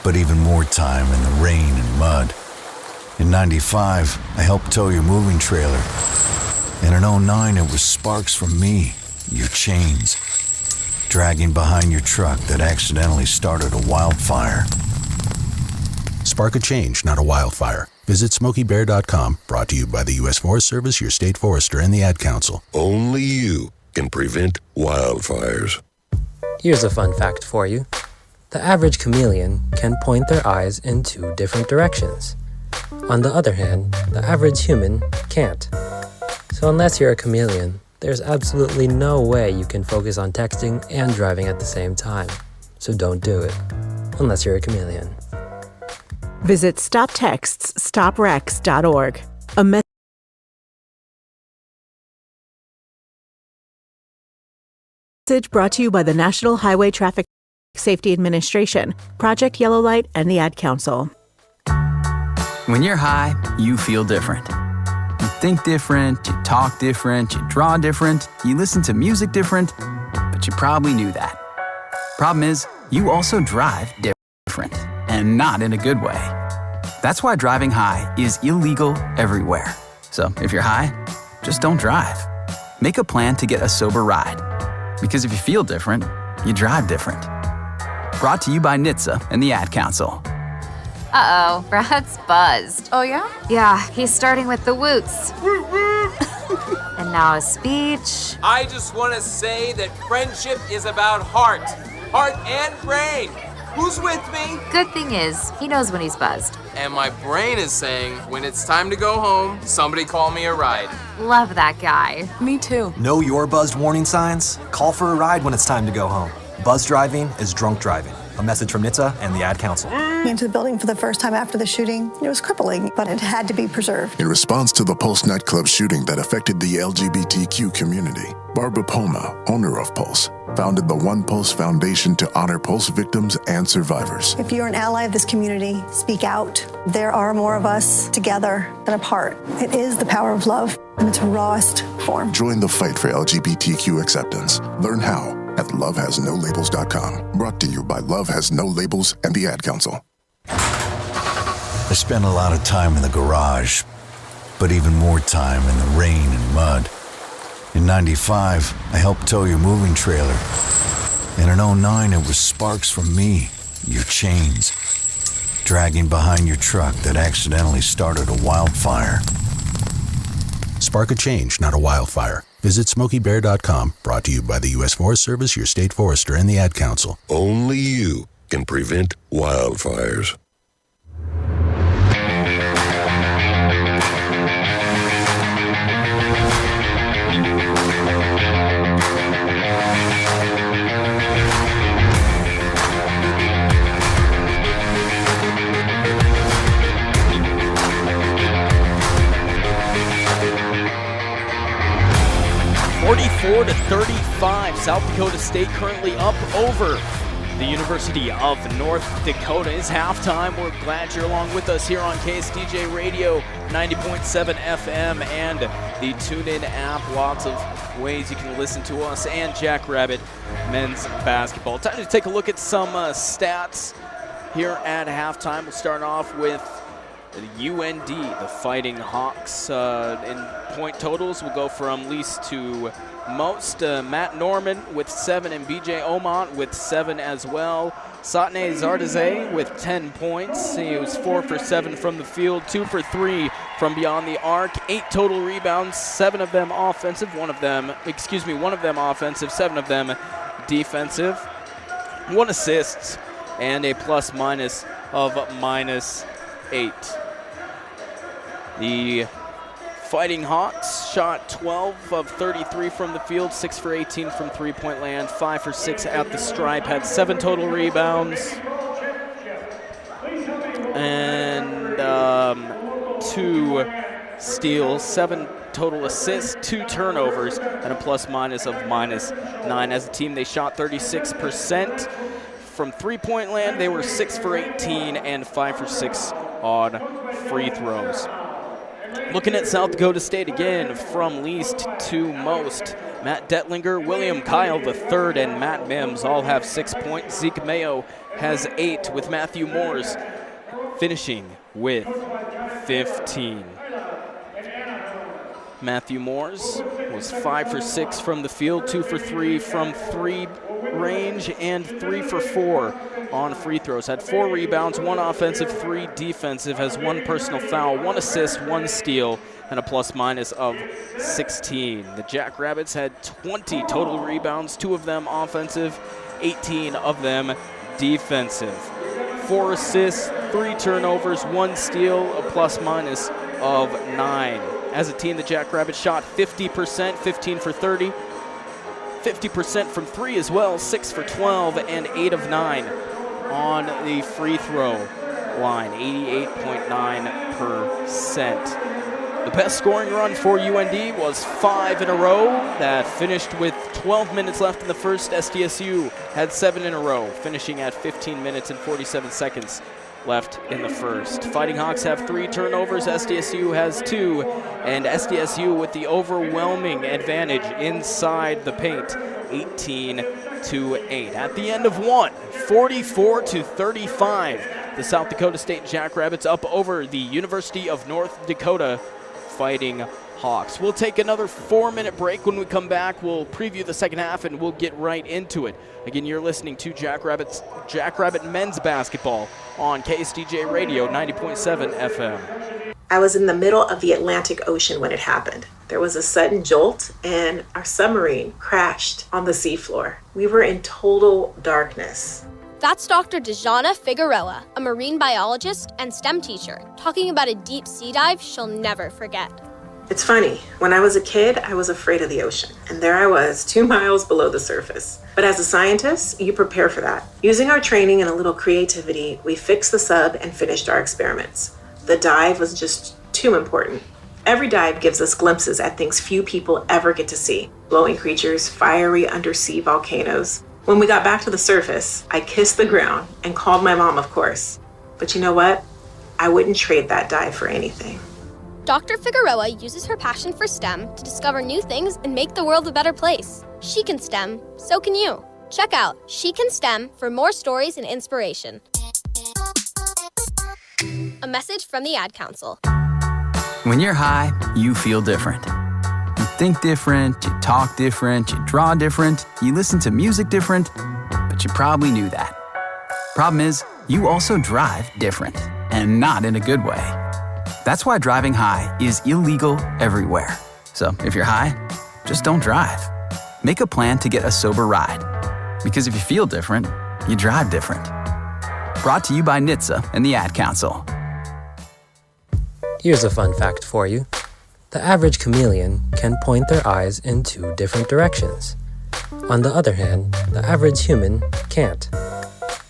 but even more time in the rain and mud. In '95, I helped tow your moving trailer. And in '09, it was sparks from me, your chains, dragging behind your truck that accidentally started a wildfire. Spark a change, not a wildfire. Visit SmokeyBear.com, brought to you by the U.S. Forest Service, your state forester, and the Ad Council. Only you can prevent wildfires. Here's a fun fact for you. The average chameleon can point their eyes in 2 different directions. On the other hand, the average human can't. So unless you're a chameleon, there's absolutely no way you can focus on texting and driving at the same time. So don't do it, unless you're a chameleon. Visit StopTextsStopWrecks.org. A message brought to you by the National Highway Traffic Safety Administration, Project Yellow Light, and the Ad Council. When you're high, you feel different. You think different, you talk different, you draw different, you listen to music different, but you probably knew that. Problem is, you also drive different, and not in a good way. That's why driving high is illegal everywhere. So if you're high, just don't drive. Make a plan to get a sober ride. Because if you feel different, you drive different. Brought to you by NHTSA and the Ad Council. Uh-oh, Brad's buzzed. Oh, yeah? Yeah, he's starting with the woots. And now a speech. I just want to say that friendship is about heart and brain. Who's with me? Good thing is, he knows when he's buzzed. And my brain is saying, when it's time to go home, somebody call me a ride. Love that guy. Me too. Know your buzzed warning signs? Call for a ride when it's time to go home. Buzz driving is drunk driving. A message from NHTSA and the Ad Council. Into the building for the first time after the shooting. It was crippling, but it had to be preserved. In response to the Pulse nightclub shooting that affected the LGBTQ community, Barbara Poma, owner of Pulse, founded the One Pulse Foundation to honor Pulse victims and survivors. If you're an ally of this community, speak out. There are more of us together than apart. It is the power of love in its rawest form. Join the fight for LGBTQ acceptance. Learn how at lovehasnolabels.com. Brought to you by Love Has No Labels and the Ad Council. I spent a lot of time in the garage, but even more time in the rain and mud. In 95, I helped tow your moving trailer. And in 09, it was sparks from me, your chains, dragging behind your truck that accidentally started a wildfire. Spark a change, not a wildfire. Visit SmokeyBear.com, brought to you by the U.S. Forest Service, your state forester, and the Ad Council. Only you can prevent wildfires. To 35, South Dakota State currently up over the University of North Dakota. Is halftime. We're glad you're along with us here on KSDJ Radio 90.7 FM and the TuneIn app. Lots of ways you can listen to us and Jackrabbit men's basketball. Time to take a look at some stats here at halftime. We'll start off with the UND, the Fighting Hawks. In point totals, we'll go from least to most. Matt Norman with 7 and BJ Omont with 7 as well. Satne Zardaze with 10 points. He was 4 for 7 from the field, 2 for 3 from beyond the arc. 8 total rebounds, 7 of them offensive, one of them offensive, 7 of them defensive. 1 assist and a plus minus of -8. The Fighting Hawks shot 12 of 33 from the field, 6 for 18 from three-point land, 5 for 6 at the stripe, had 7 total rebounds, and 2 steals, 7 total assists, 2 turnovers, and a plus minus of -9. As a team, they shot 36% from three-point land. They were 6 for 18 and 5 for 6 on free throws. Looking at South Dakota State again, from least to most. Matt Detlinger, William Kyle III, and Matt Mims all have 6 points. Zeke Mayo has 8, with Matthew Moores finishing with 15. Matthew Moores was 5 for 6 from the field, 2 for 3 from 3 range, and 3 for 4 on free throws. Had 4 rebounds, 1 offensive, 3 defensive, has 1 personal foul, 1 assist, 1 steal, and a plus minus of 16. The Jackrabbits had 20 total rebounds, 2 of them offensive, 18 of them defensive. 4 assists, 3 turnovers, 1 steal, a plus minus of 9. As a team, the Jackrabbits shot 50%, 15 for 30, 50% from 3 as well, 6 for 12, and 8 of 9 on the free throw line, 88.9%. The best scoring run for UND was 5 in a row. That finished with 12 minutes left in the first. SDSU had 7 in a row, finishing at 15 minutes and 47 seconds left in the first. Fighting Hawks have 3 turnovers, SDSU has 2, and SDSU with the overwhelming advantage inside the paint, 18-8. At the end of one, 44-35, the South Dakota State Jackrabbits up over the University of North Dakota Fighting Hawks. We'll take another 4-minute break. When we come back, we'll preview the second half and we'll get right into it. Again, you're listening to Jackrabbit men's basketball on KSDJ Radio 90.7 FM. I was in the middle of the Atlantic Ocean when it happened. There was a sudden jolt and our submarine crashed on the seafloor. We were in total darkness. That's Dr. Dejana Figueroa, a marine biologist and STEM teacher, talking about a deep sea dive she'll never forget. It's funny, when I was a kid, I was afraid of the ocean, and there I was, 2 miles below the surface. But as a scientist, you prepare for that. Using our training and a little creativity, we fixed the sub and finished our experiments. The dive was just too important. Every dive gives us glimpses at things few people ever get to see. Glowing creatures, fiery undersea volcanoes. When we got back to the surface, I kissed the ground and called my mom, of course. But you know what? I wouldn't trade that dive for anything. Dr. Figueroa uses her passion for STEM to discover new things and make the world a better place. She can STEM, so can you. Check out She Can STEM for more stories and inspiration. A message from the Ad Council. When you're high, you feel different. You think different, you talk different, you draw different, you listen to music different, but you probably knew that. Problem is, you also drive different, and not in a good way. That's why driving high is illegal everywhere. So if you're high, just don't drive. Make a plan to get a sober ride. Because if you feel different, you drive different. Brought to you by NHTSA and the Ad Council. Here's a fun fact for you. The average chameleon can point their eyes in 2 different directions. On the other hand, the average human can't.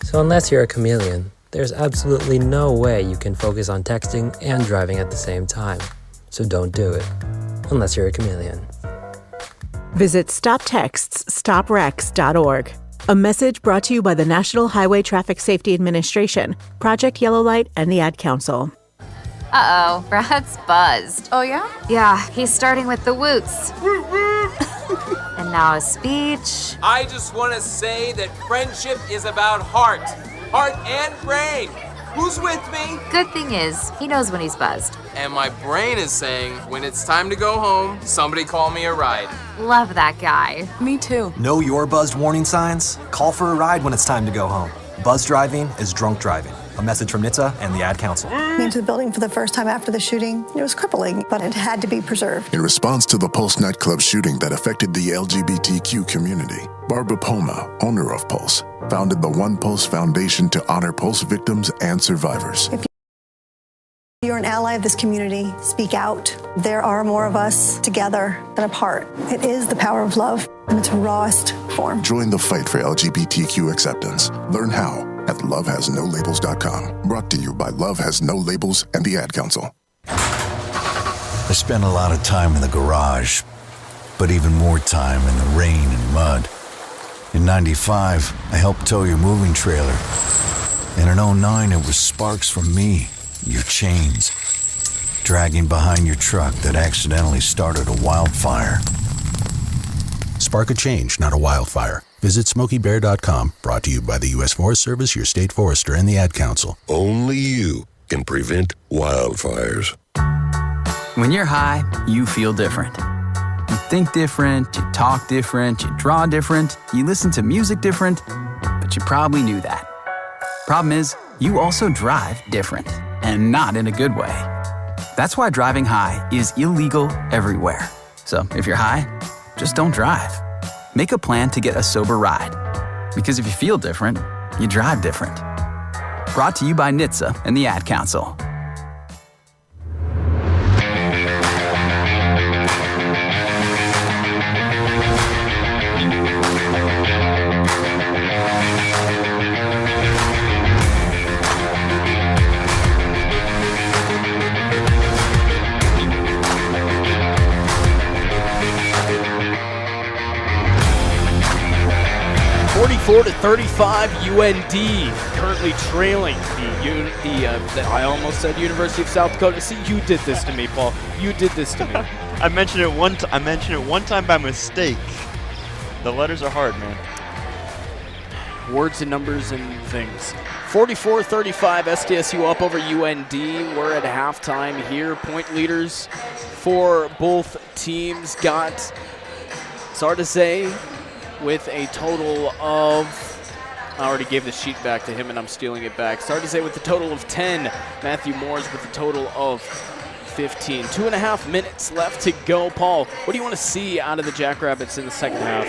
So unless you're a chameleon, there's absolutely no way you can focus on texting and driving at the same time. So don't do it, unless you're a chameleon. Visit StopTextsStopWrecks.org. A message brought to you by the National Highway Traffic Safety Administration, Project Yellow Light, and the Ad Council. Uh-oh, Brad's buzzed. Oh, yeah? Yeah, he's starting with the woots. And now a speech. I just want to say that friendship is about heart and brain. Who's with me? Good thing is, he knows when he's buzzed. And my brain is saying, when it's time to go home, somebody call me a ride. Love that guy. Me too. Know your buzzed warning signs? Call for a ride when it's time to go home. Buzz driving is drunk driving. A message from NHTSA and the Ad Council. Into the building for the first time after the shooting. It was crippling, but it had to be preserved. In response to the Pulse nightclub shooting that affected the LGBTQ community, Barbara Poma, owner of Pulse, founded the One Pulse Foundation to honor Pulse victims and survivors. If you're an ally of this community, speak out. There are more of us together than apart. It is the power of love in its rawest form. Join the fight for LGBTQ acceptance. Learn how at lovehasnolabels.com. Brought to you by Love Has No Labels and the Ad Council. I spent a lot of time in the garage, but even more time in the rain and mud. In '95, I helped tow your moving trailer. And in '09, it was sparks from me, your chains, dragging behind your truck that accidentally started a wildfire. Spark a change, not a wildfire. Visit SmokeyBear.com, brought to you by the U.S. Forest Service, your state forester, and the Ad Council. Only you can prevent wildfires. When you're high, you feel different. You think different, you talk different, you draw different, you listen to music different, but you probably knew that. Problem is, you also drive different, and not in a good way. That's why driving high is illegal everywhere. So if you're high, just don't drive. Make a plan to get a sober ride. Because if you feel different, you drive different. Brought to you by NHTSA and the Ad Council. 44-35, UND currently trailing I almost said University of South Dakota. See, you did this to me, Paul. You did this to me. I mentioned it one time by mistake. The letters are hard, man. Words and numbers and things. 44-35, SDSU up over UND. We're at halftime here. Point leaders for both teams got Sardise with a total of, I already gave the sheet back to him and I'm stealing it back. Sardise with a total of 10. Matthew Moores with a total of 15. 2.5 minutes left to go. Paul, what do you want to see out of the Jackrabbits in the second half?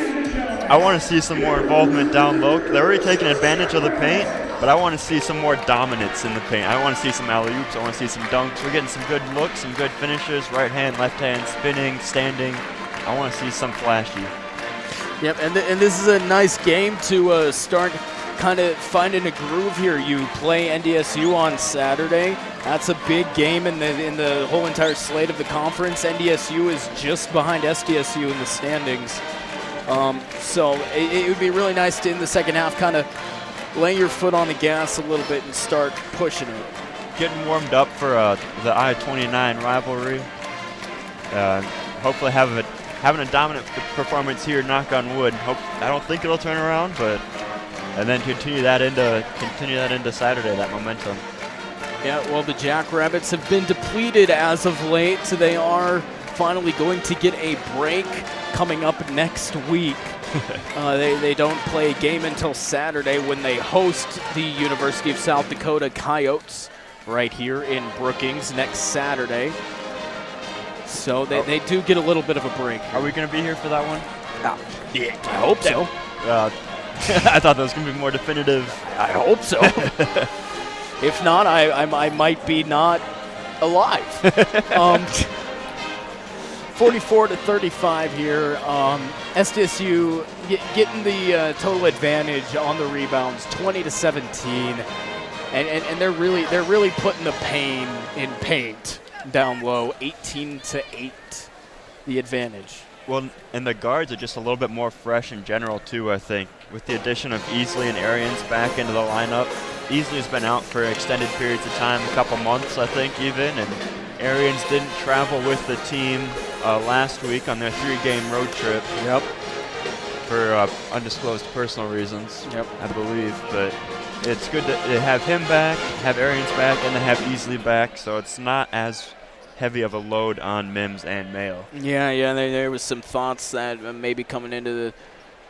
I want to see some more involvement down low. They're already taking advantage of the paint, but I want to see some more dominance in the paint. I want to see some alley-oops. I want to see some dunks. We're getting some good looks, some good finishes, right hand, left hand, spinning, standing. I want to see some flashy. Yep, and this is a nice game to start kind of finding a groove here. You play NDSU on Saturday. That's a big game in the whole entire slate of the conference. NDSU is just behind SDSU in the standings. So it would be really nice to, in the second half, kind of lay your foot on the gas a little bit and start pushing it. Getting warmed up for the I-29 rivalry. Hopefully having a dominant performance here, knock on wood. I don't think it'll turn around, but and then continue that into Saturday, that momentum. Yeah, well, the Jackrabbits have been depleted as of late, so they are finally going to get a break coming up next week. They don't play a game until Saturday when they host the University of South Dakota Coyotes right here in Brookings next Saturday. So they do get a little bit of a break. Are we going to be here for that one? Yeah, I hope so. I thought that was going to be more definitive. I hope so. If not, I might be not alive. 44-35 here. SDSU getting the total advantage on the rebounds, 20-17, and they're really putting the pain in paint down low, 18-8, the advantage. Well, and the guards are just a little bit more fresh in general too, I think, with the addition of Easley and Arians back into the lineup. Easley's been out for extended periods of time, a couple months, I think, even, and Arians didn't travel with the team last week on their 3-game road trip. Yep. For undisclosed personal reasons, yep, I believe. But it's good to have him back, have Arians back, and to have Easley back, so it's not as heavy of a load on Mims and Mayo. Yeah, there was some thoughts that maybe coming into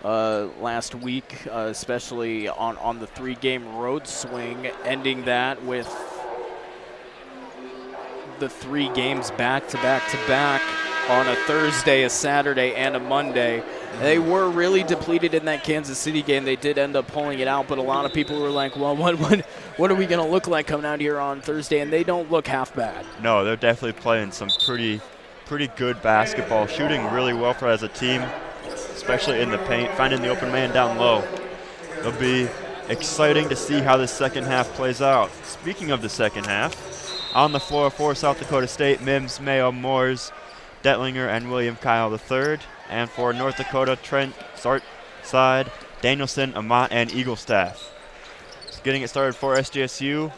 the last week, especially on the 3-game road swing, ending that with the 3 games back to back on a Thursday, a Saturday, and a Monday. They were really depleted in that Kansas City game. They did end up pulling it out, but a lot of people were like, well, what are we going to look like coming out here on Thursday? And they don't look half bad. No, they're definitely playing some pretty good basketball, shooting really well for as a team, especially in the paint, finding the open man down low. It'll be exciting to see how the second half plays out. Speaking of the second half, on the floor for South Dakota State, Mims, Mayo, Moores, Detlinger, and William Kyle III. And for North Dakota, Trent, Sartside, Danielson, Amat, and Eaglestaff. Just getting it started for SDSU.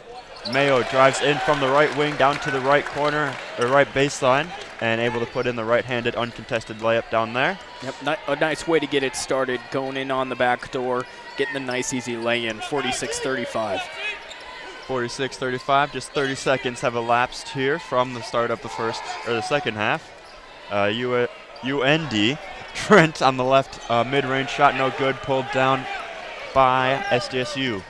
Mayo drives in from the right wing down to the right corner, or right baseline, and able to put in the right-handed uncontested layup down there. Yep, a nice way to get it started, going in on the back door, getting the nice easy lay-in, 46-35. 46-35, just 30 seconds have elapsed here from the start of the second half. UND, Trent on the left, mid-range shot, no good, pulled down by SDSU.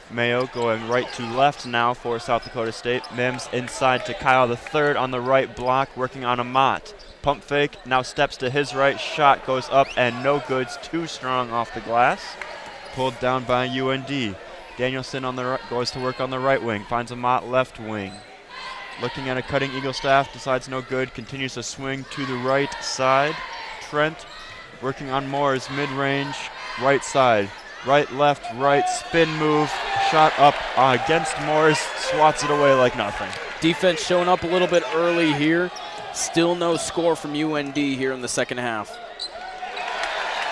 Mayo going right to left now for South Dakota State. Mims inside to Kyle III on the right block, working on Amat. Pump fake, now steps to his right, shot goes up and no good's too strong off the glass. Pulled down by UND. Danielson on the right, goes to work on the right wing, finds Amat left wing. Looking at a cutting Eaglestaff, decides no good, continues to swing to the right side. Trent working on Moore's mid-range, right side. Right, left, right, spin move, shot up against Moore's, swats it away like nothing. Defense showing up a little bit early here. Still no score from UND here in the second half.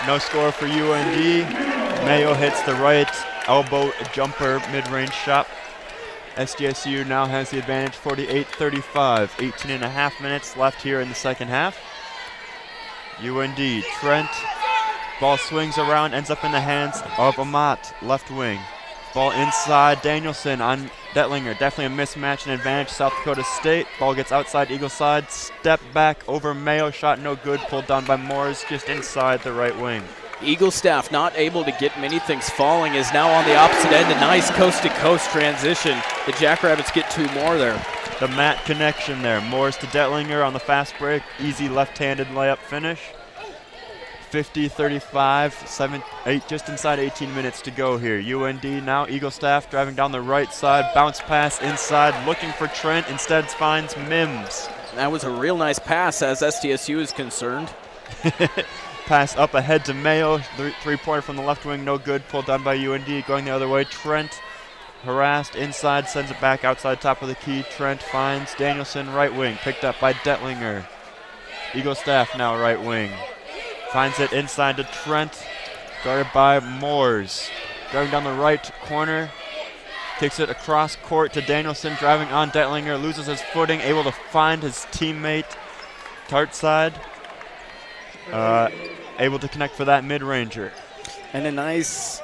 No score for UND. Mayo hits the right elbow jumper mid-range shot. SDSU now has the advantage, 48-35. 18 and a half minutes left here in the second half. UND, Trent, ball swings around, ends up in the hands of Amat, left wing. Ball inside, Danielson on Detlinger. Definitely a mismatch and advantage, South Dakota State. Ball gets outside, Eagle side, step back over Mayo, shot no good, pulled down by Moores, just inside the right wing. Eagle staff not able to get many things falling, is now on the opposite end. A nice coast-to-coast transition. The Jackrabbits get two more there. The mat connection there. Moores to Detlinger on the fast break. Easy left-handed layup finish. 50-35, just inside 18 minutes to go here. UND now, Eagle staff driving down the right side. Bounce pass inside, looking for Trent. Instead finds Mims. That was a real nice pass as SDSU is concerned. Pass up ahead to Mayo. Three-pointer from the left wing, no good. Pulled down by UND. Going the other way, Trent harassed inside, sends it back outside top of the key. Trent finds Danielson, right wing. Picked up by Detlinger. Eagle staff now right wing. Finds it inside to Trent. Guarded by Moores. Driving down the right corner. Kicks it across court to Danielson. Driving on Detlinger. Loses his footing. Able to find his teammate. Tart side. Able to connect for that mid-ranger. And a nice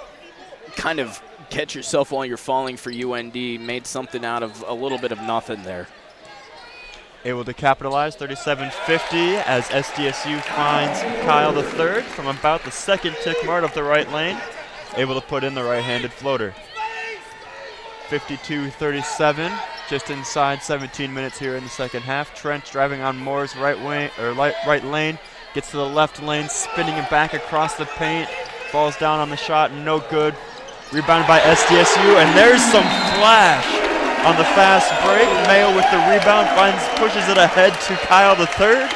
kind of catch yourself while you're falling for UND. Made something out of a little bit of nothing there. Able to capitalize, 37-50, as SDSU finds Kyle III from about the second tick mark of the right lane. Able to put in the right-handed floater. 52-37, just inside 17 minutes here in the second half. Trent driving on Moore's right wing or right lane. Gets to the left lane, spinning it back across the paint. Falls down on the shot, no good. Rebounded by SDSU, and there's some flash on the fast break. Mayo with the rebound, pushes it ahead to Kyle III.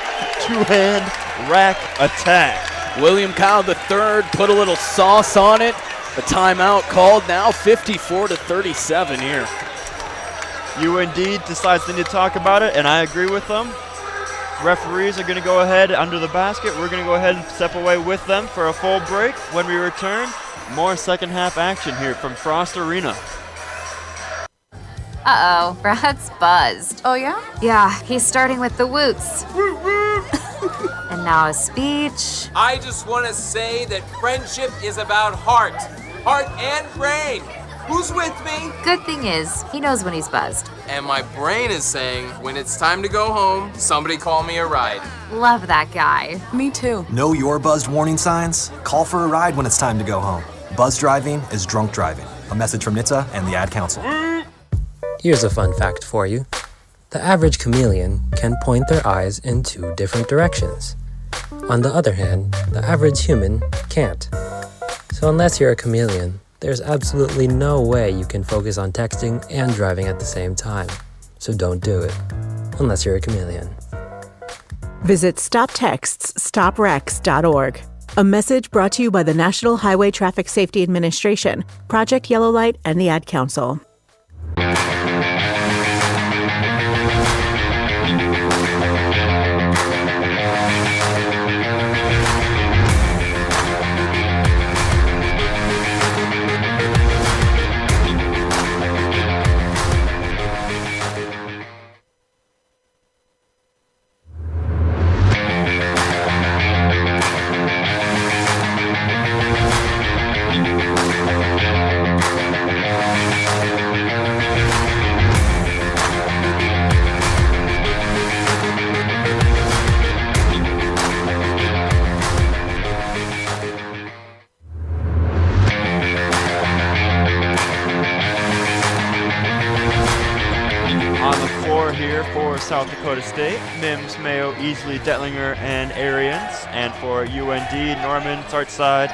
Two-hand rack attack. William Kyle III put a little sauce on it. A timeout called now, 54-37 here. UND decides they need to talk about it, and I agree with them. Referees are going to go ahead under the basket. We're going to go ahead and step away with them for a full break. When we return, more second half action here from Frost Arena. Uh-oh, Brad's buzzed. Oh, yeah? Yeah, he's starting with the woots. And now a speech. I just want to say that friendship is about heart and brain. Who's with me? Good thing is, he knows when he's buzzed. And my brain is saying, when it's time to go home, somebody call me a ride. Love that guy. Me too. Know your buzzed warning signs? Call for a ride when it's time to go home. Buzz driving is drunk driving. A message from NHTSA and the Ad Council. Here's a fun fact for you. The average chameleon can point their eyes in two different directions. On the other hand, the average human can't. So unless you're a chameleon, there's absolutely no way you can focus on texting and driving at the same time. So don't do it, unless you're a chameleon. Visit StopTextsStopWrecks.org. A message brought to you by the National Highway Traffic Safety Administration, Project Yellow Light, and the Ad Council. South Dakota State, Mims, Mayo, Easley, Detlinger, and Arians. And for UND, Norman, Sartside,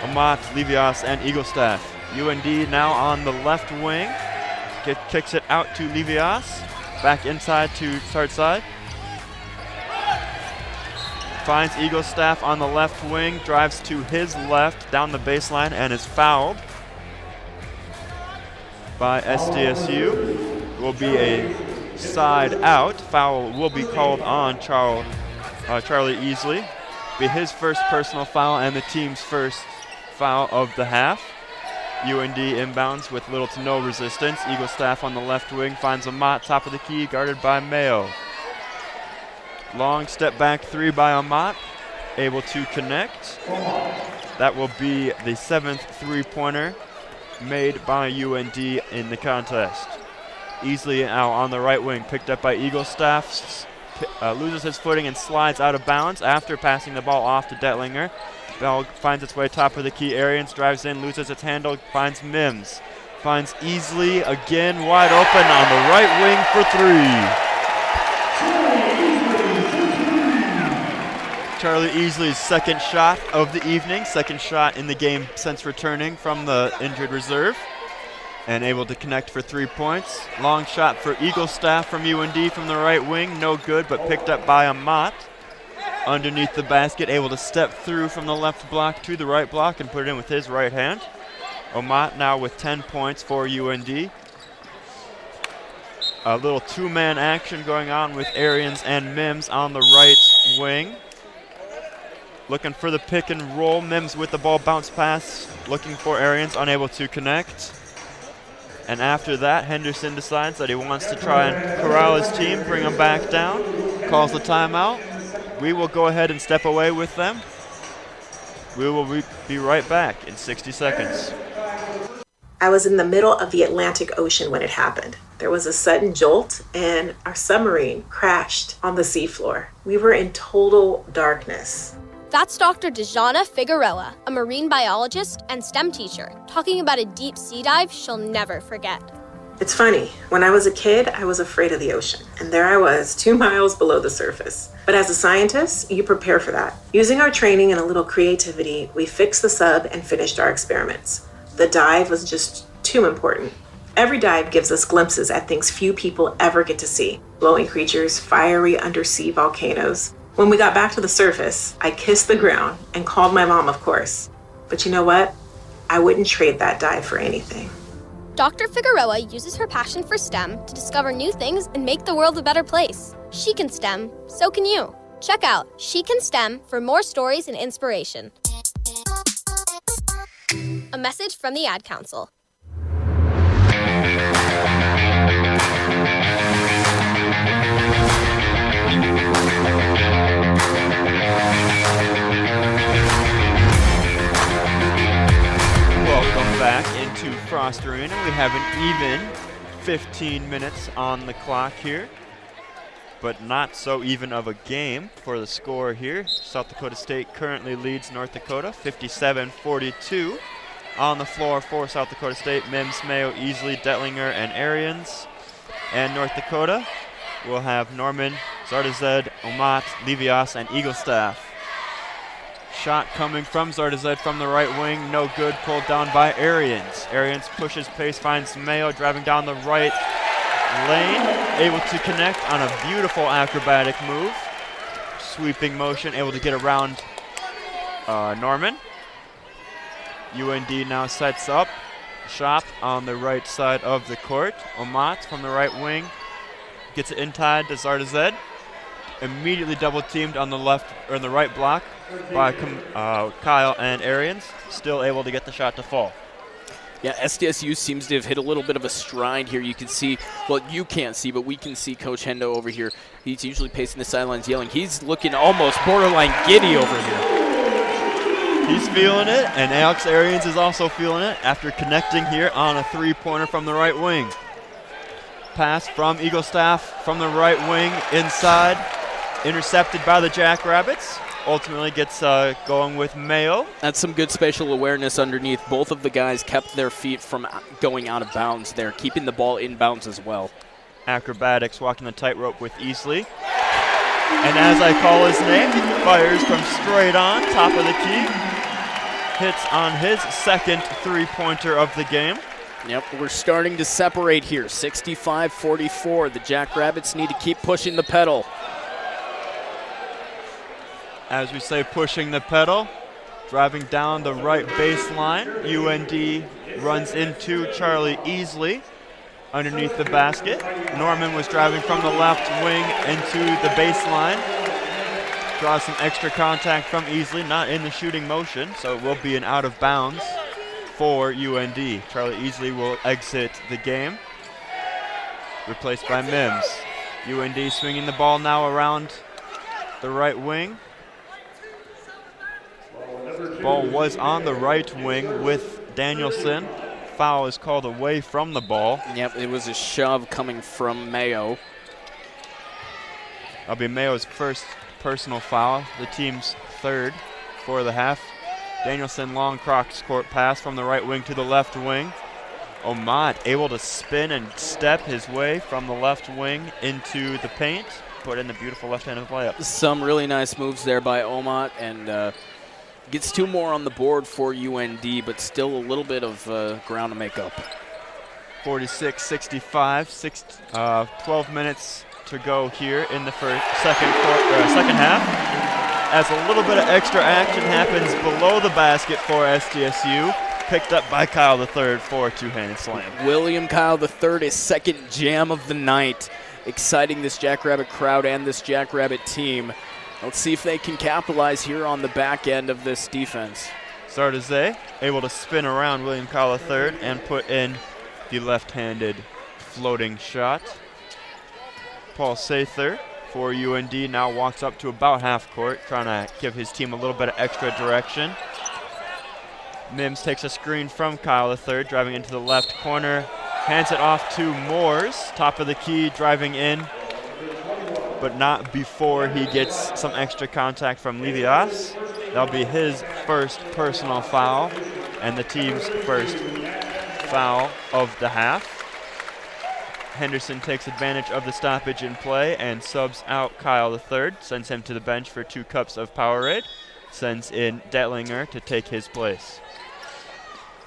Amat, Levias, and Eaglestaff. UND now on the left wing. Kicks it out to Levias. Back inside to Sartside. Finds Eaglestaff on the left wing. Drives to his left down the baseline and is fouled by SDSU. Will be a side out. Foul will be called on Charlie Easley. Be his first personal foul and the team's first foul of the half. UND inbounds with little to no resistance. Eagle staff on the left wing finds Amat, top of the key, guarded by Mayo. Long step back three by Amat, able to connect. That will be the 7th three-pointer made by UND in the contest. Easily now on the right wing, picked up by Eagle staff, loses his footing and slides out of bounds after passing the ball off to Detlinger. Ball finds its way top of the key. Arians drives in, loses its handle, finds Mims. Finds Easley again wide open on the right wing for three. Charlie Easley's second shot of the evening, second shot in the game since returning from the injured reserve, and able to connect for 3 points. Long shot for Eagle staff from UND from the right wing, no good, but picked up by Amat. Underneath the basket, able to step through from the left block to the right block and put it in with his right hand. Amat now with 10 points for UND. A little two-man action going on with Arians and Mims on the right wing. Looking for the pick and roll. Mims with the ball, bounce pass, looking for Arians, unable to connect. And after that, Henderson decides that he wants to try and corral his team, bring them back down, calls the timeout. We will go ahead and step away with them. We will be right back in 60 seconds. I was in the middle of the Atlantic Ocean when it happened. There was a sudden jolt and our submarine crashed on the seafloor. We were in total darkness. That's Dr. Dejana Figueroa, a marine biologist and STEM teacher, talking about a deep sea dive she'll never forget. It's funny, when I was a kid, I was afraid of the ocean, and there I was, 2 miles below the surface. But as a scientist, you prepare for that. Using our training and a little creativity, we fixed the sub and finished our experiments. The dive was just too important. Every dive gives us glimpses at things few people ever get to see. Glowing creatures, fiery undersea volcanoes. When we got back to the surface, I kissed the ground and called my mom, of course. But you know what? I wouldn't trade that dive for anything. Dr. Figueroa uses her passion for STEM to discover new things and make the world a better place. She can STEM, so can you. Check out She Can STEM for more stories and inspiration. A message from the Ad Council. Welcome back into Frost Arena. We have an even 15 minutes on the clock here, but not so even of a game for the score here. South Dakota State currently leads North Dakota 57-42. On the floor for South Dakota State, Mims, Mayo, Easley, Detlinger, and Arians. And North Dakota will have Norman, Zardazed, Omat, Livias, and Eaglestaff. Shot coming from Zardazed from the right wing, no good, pulled down by Arians. Arians pushes pace, finds Mayo driving down the right lane, able to connect on a beautiful acrobatic move. Sweeping motion, able to get around Norman. UND now sets up shop on the right side of the court. Omat from the right wing gets it inside to Zardazed. Immediately double teamed on the left or the right block by Kyle and Arians. Still able to get the shot to fall. Yeah, SDSU seems to have hit a little bit of a stride here. You can see, well, you can't see, but we can see Coach Hendo over here. He's usually pacing the sidelines yelling. He's looking almost borderline giddy over here. He's feeling it, and Alex Arians is also feeling it after connecting here on a three-pointer from the right wing. Pass from Eaglestaff from the right wing inside, intercepted by the Jackrabbits. Ultimately gets going with Mayo. That's some good spatial awareness underneath. Both of the guys kept their feet from going out of bounds there, keeping the ball in bounds as well. Acrobatics walking the tightrope with Easley. And as I call his name, fires from straight on, top of the key. Hits on his second three-pointer of the game. Yep, we're starting to separate here. 65-44. The Jackrabbits need to keep pushing the pedal. As we say, pushing the pedal, driving down the right baseline. UND runs into Charlie Easley underneath the basket. Norman was driving from the left wing into the baseline. draws some extra contact from Easley, not in the shooting motion, so it will be an out of bounds for UND. Charlie Easley will exit the game, replaced by Mims. UND swinging the ball now around the right wing. Ball was on the right wing with Danielson. Foul is called away from the ball. Yep, it was a shove coming from Mayo. That'll be Mayo's first personal foul, the team's third for the half. Danielson, long cross-court pass from the right wing to the left wing. Omat able to spin and step his way from the left wing into the paint, put in the beautiful left-handed layup. Some really nice moves there by Omat, and gets 2 more on the board for UND, but still a little bit of ground to make up. 46-65, 12 minutes to go here in the second half. As a little bit of extra action happens below the basket for SDSU, picked up by Kyle III for a two-handed slam. William Kyle III, his second jam of the night, exciting this Jackrabbit crowd and this Jackrabbit team. Let's see if they can capitalize here on the back end of this defense. Sardaze able to spin around William Kyle III and put in the left-handed floating shot. Paul Sather for UND now walks up to about half court, trying to give his team a little bit of extra direction. Mims takes a screen from Kyle III, driving into the left corner, hands it off to Moores, top of the key, driving in, but not before he gets some extra contact from Livias. That'll be his first personal foul and the team's first foul of the half. Henderson takes advantage of the stoppage in play and subs out Kyle III, sends him to the bench for 2 cups of Powerade, sends in Detlinger to take his place.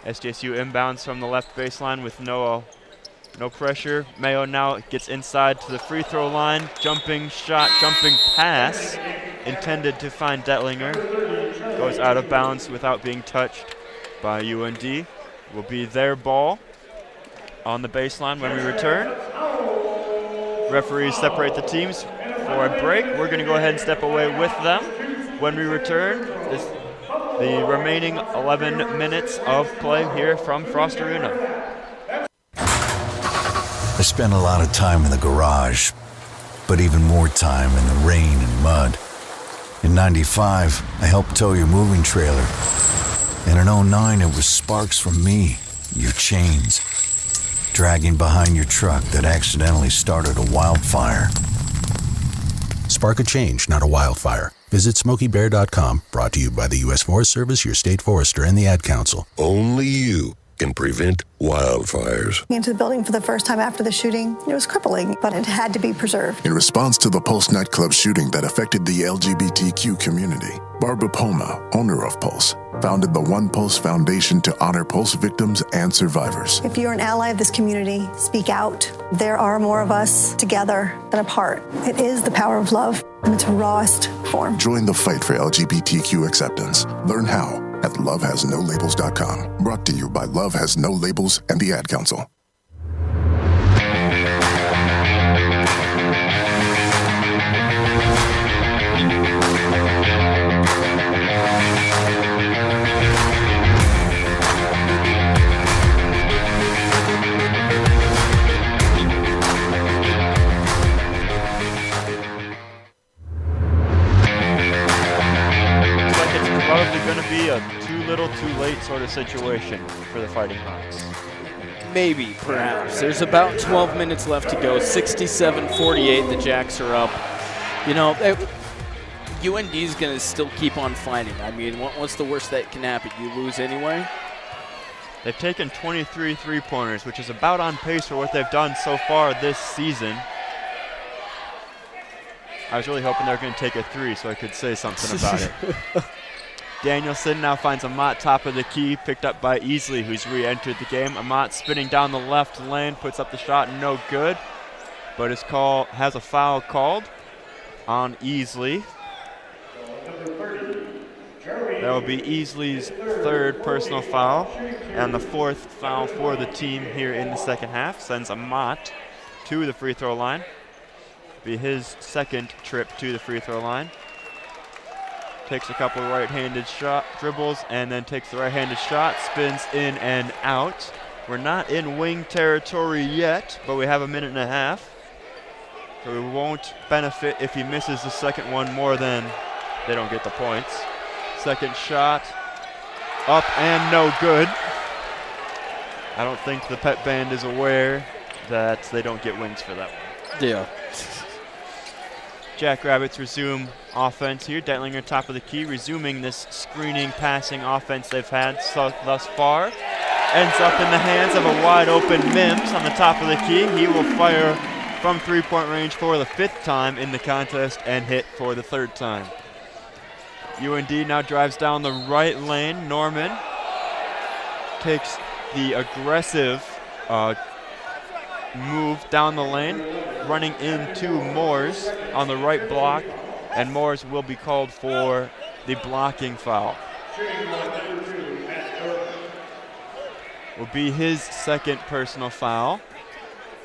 SDSU inbounds from the left baseline with no pressure. Mayo now gets inside to the free throw line. Jumping pass intended to find Detlinger. Goes out of bounds without being touched by UND. Will be their ball on the baseline when we return. Referees separate the teams for a break. We're going to go ahead and step away with them. When we return, the remaining 11 minutes of play here from Frost Arena. I spent a lot of time in the garage, but even more time in the rain and mud. In '95, I helped tow your moving trailer. And in '09, it was sparks from me, your chains, dragging behind your truck that accidentally started a wildfire. Spark a change, not a wildfire. Visit SmokeyBear.com, brought to you by the U.S. Forest Service, your state forester, and the Ad Council. Only you can prevent wildfires. Into the building for the first time after the shooting, it was crippling, but it had to be preserved. In response to the Pulse nightclub shooting that affected the LGBTQ community, Barbara Poma, owner of Pulse, founded the One Pulse Foundation to honor Pulse victims and survivors. If you're an ally of this community, speak out. There are more of us together than apart. It is the power of love in its rawest form. Join the fight for LGBTQ acceptance. Learn how at lovehasnolabels.com. Brought to you by Love Has No Labels and the Ad Council. A too little, too late sort of situation for the Fighting Hawks. Maybe, perhaps. There's about 12 minutes left to go. 67-48, the Jacks are up. You know, UND's going to still keep on fighting. I mean, what's the worst that can happen? You lose anyway? They've taken 23 three-pointers, which is about on pace for what they've done so far this season. I was really hoping they were going to take a 3 so I could say something about it. Danielson now finds Amat top of the key, picked up by Easley, who's re-entered the game. Amat spinning down the left lane, puts up the shot, no good. But his call has a foul called on Easley. That will be Easley's third personal foul, and the fourth foul for the team here in the second half. Sends Amat to the free throw line. Be his second trip to the free throw line. takes a couple of right-handed dribbles, and then takes the right-handed shot, spins in and out. We're not in wing territory yet, but we have a minute and a half. So we won't benefit if he misses the second one more than they don't get the points. Second shot, up and no good. I don't think the pet band is aware that they don't get wings for that one. Yeah. Jackrabbits resume offense here. Detlinger top of the key, resuming this screening passing offense they've had thus far. Ends up in the hands of a wide open Mims on the top of the key. He will fire from three-point range for the 5th time in the contest and hit for the 3rd time. UND now drives down the right lane. Norman takes the aggressive move down the lane, running into Moores on the right block, and Moores will be called for the blocking foul. Will be his 2nd personal foul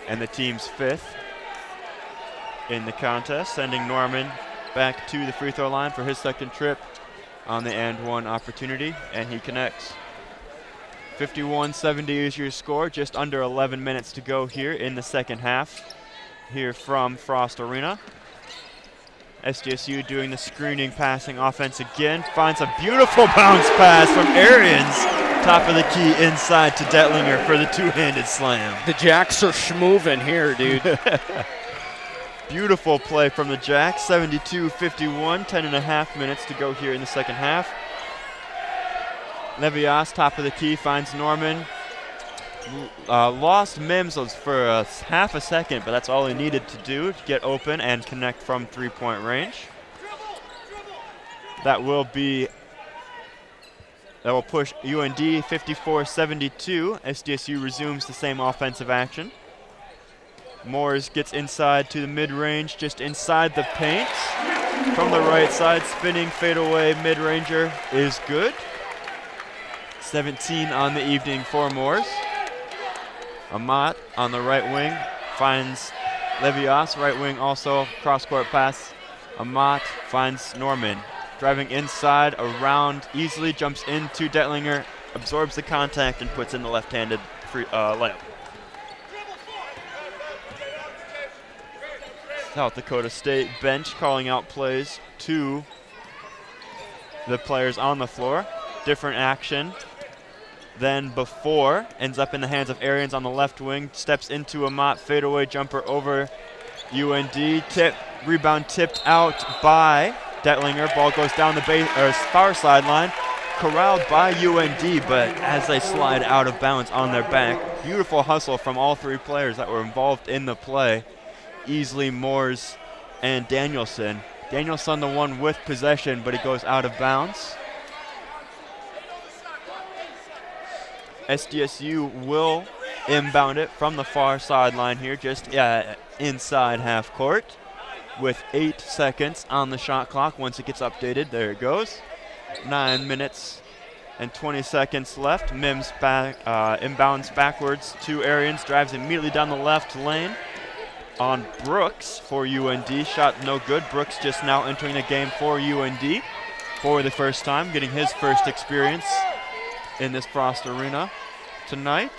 and the team's 5th in the contest, sending Norman back to the free throw line for his 2nd trip on the and one opportunity, and he connects. 51-70 is your score, just under 11 minutes to go here in the 2nd half here from Frost Arena. SDSU doing the screening passing offense again, finds a beautiful bounce pass from Arians, top of the key inside to Detlinger for the two-handed slam. The Jacks are schmovin' here, dude. Beautiful play from the Jacks, 72-51, 10.5 minutes to go here in the 2nd half. Levias, top of the key, finds Norman. Lost Mims for half a second, but that's all he needed to do to get open and connect from three-point range. That will push UND 54-72. SDSU resumes the same offensive action. Moores gets inside to the mid-range, just inside the paint. From the right side, spinning fadeaway mid-ranger is good. 17 on the evening for Moores. Amat on the right wing finds Levias, right wing also, cross-court pass. Amat finds Norman. Driving inside, around, easily jumps into Detlinger, absorbs the contact, and puts in the left-handed layup. South Dakota State bench calling out plays to the players on the floor. Different action than before. Ends up in the hands of Arians on the left wing. Steps into Amat, fadeaway jumper over UND. Rebound tipped out by Detlinger. Ball goes down the far sideline. Corralled by UND, but as they slide out of bounds on their back. Beautiful hustle from all 3 players that were involved in the play. Easley, Moores, and Danielson. Danielson the one with possession, but he goes out of bounds. SDSU will inbound it from the far sideline here, just inside half court, with 8 seconds on the shot clock. Once it gets updated, there it goes. 9 minutes and 20 seconds left. Mims inbounds backwards to Arians, drives immediately down the left lane on Brooks for UND. Shot no good. Brooks just now entering the game for UND for the first time, getting his first experience in this Frost Arena tonight.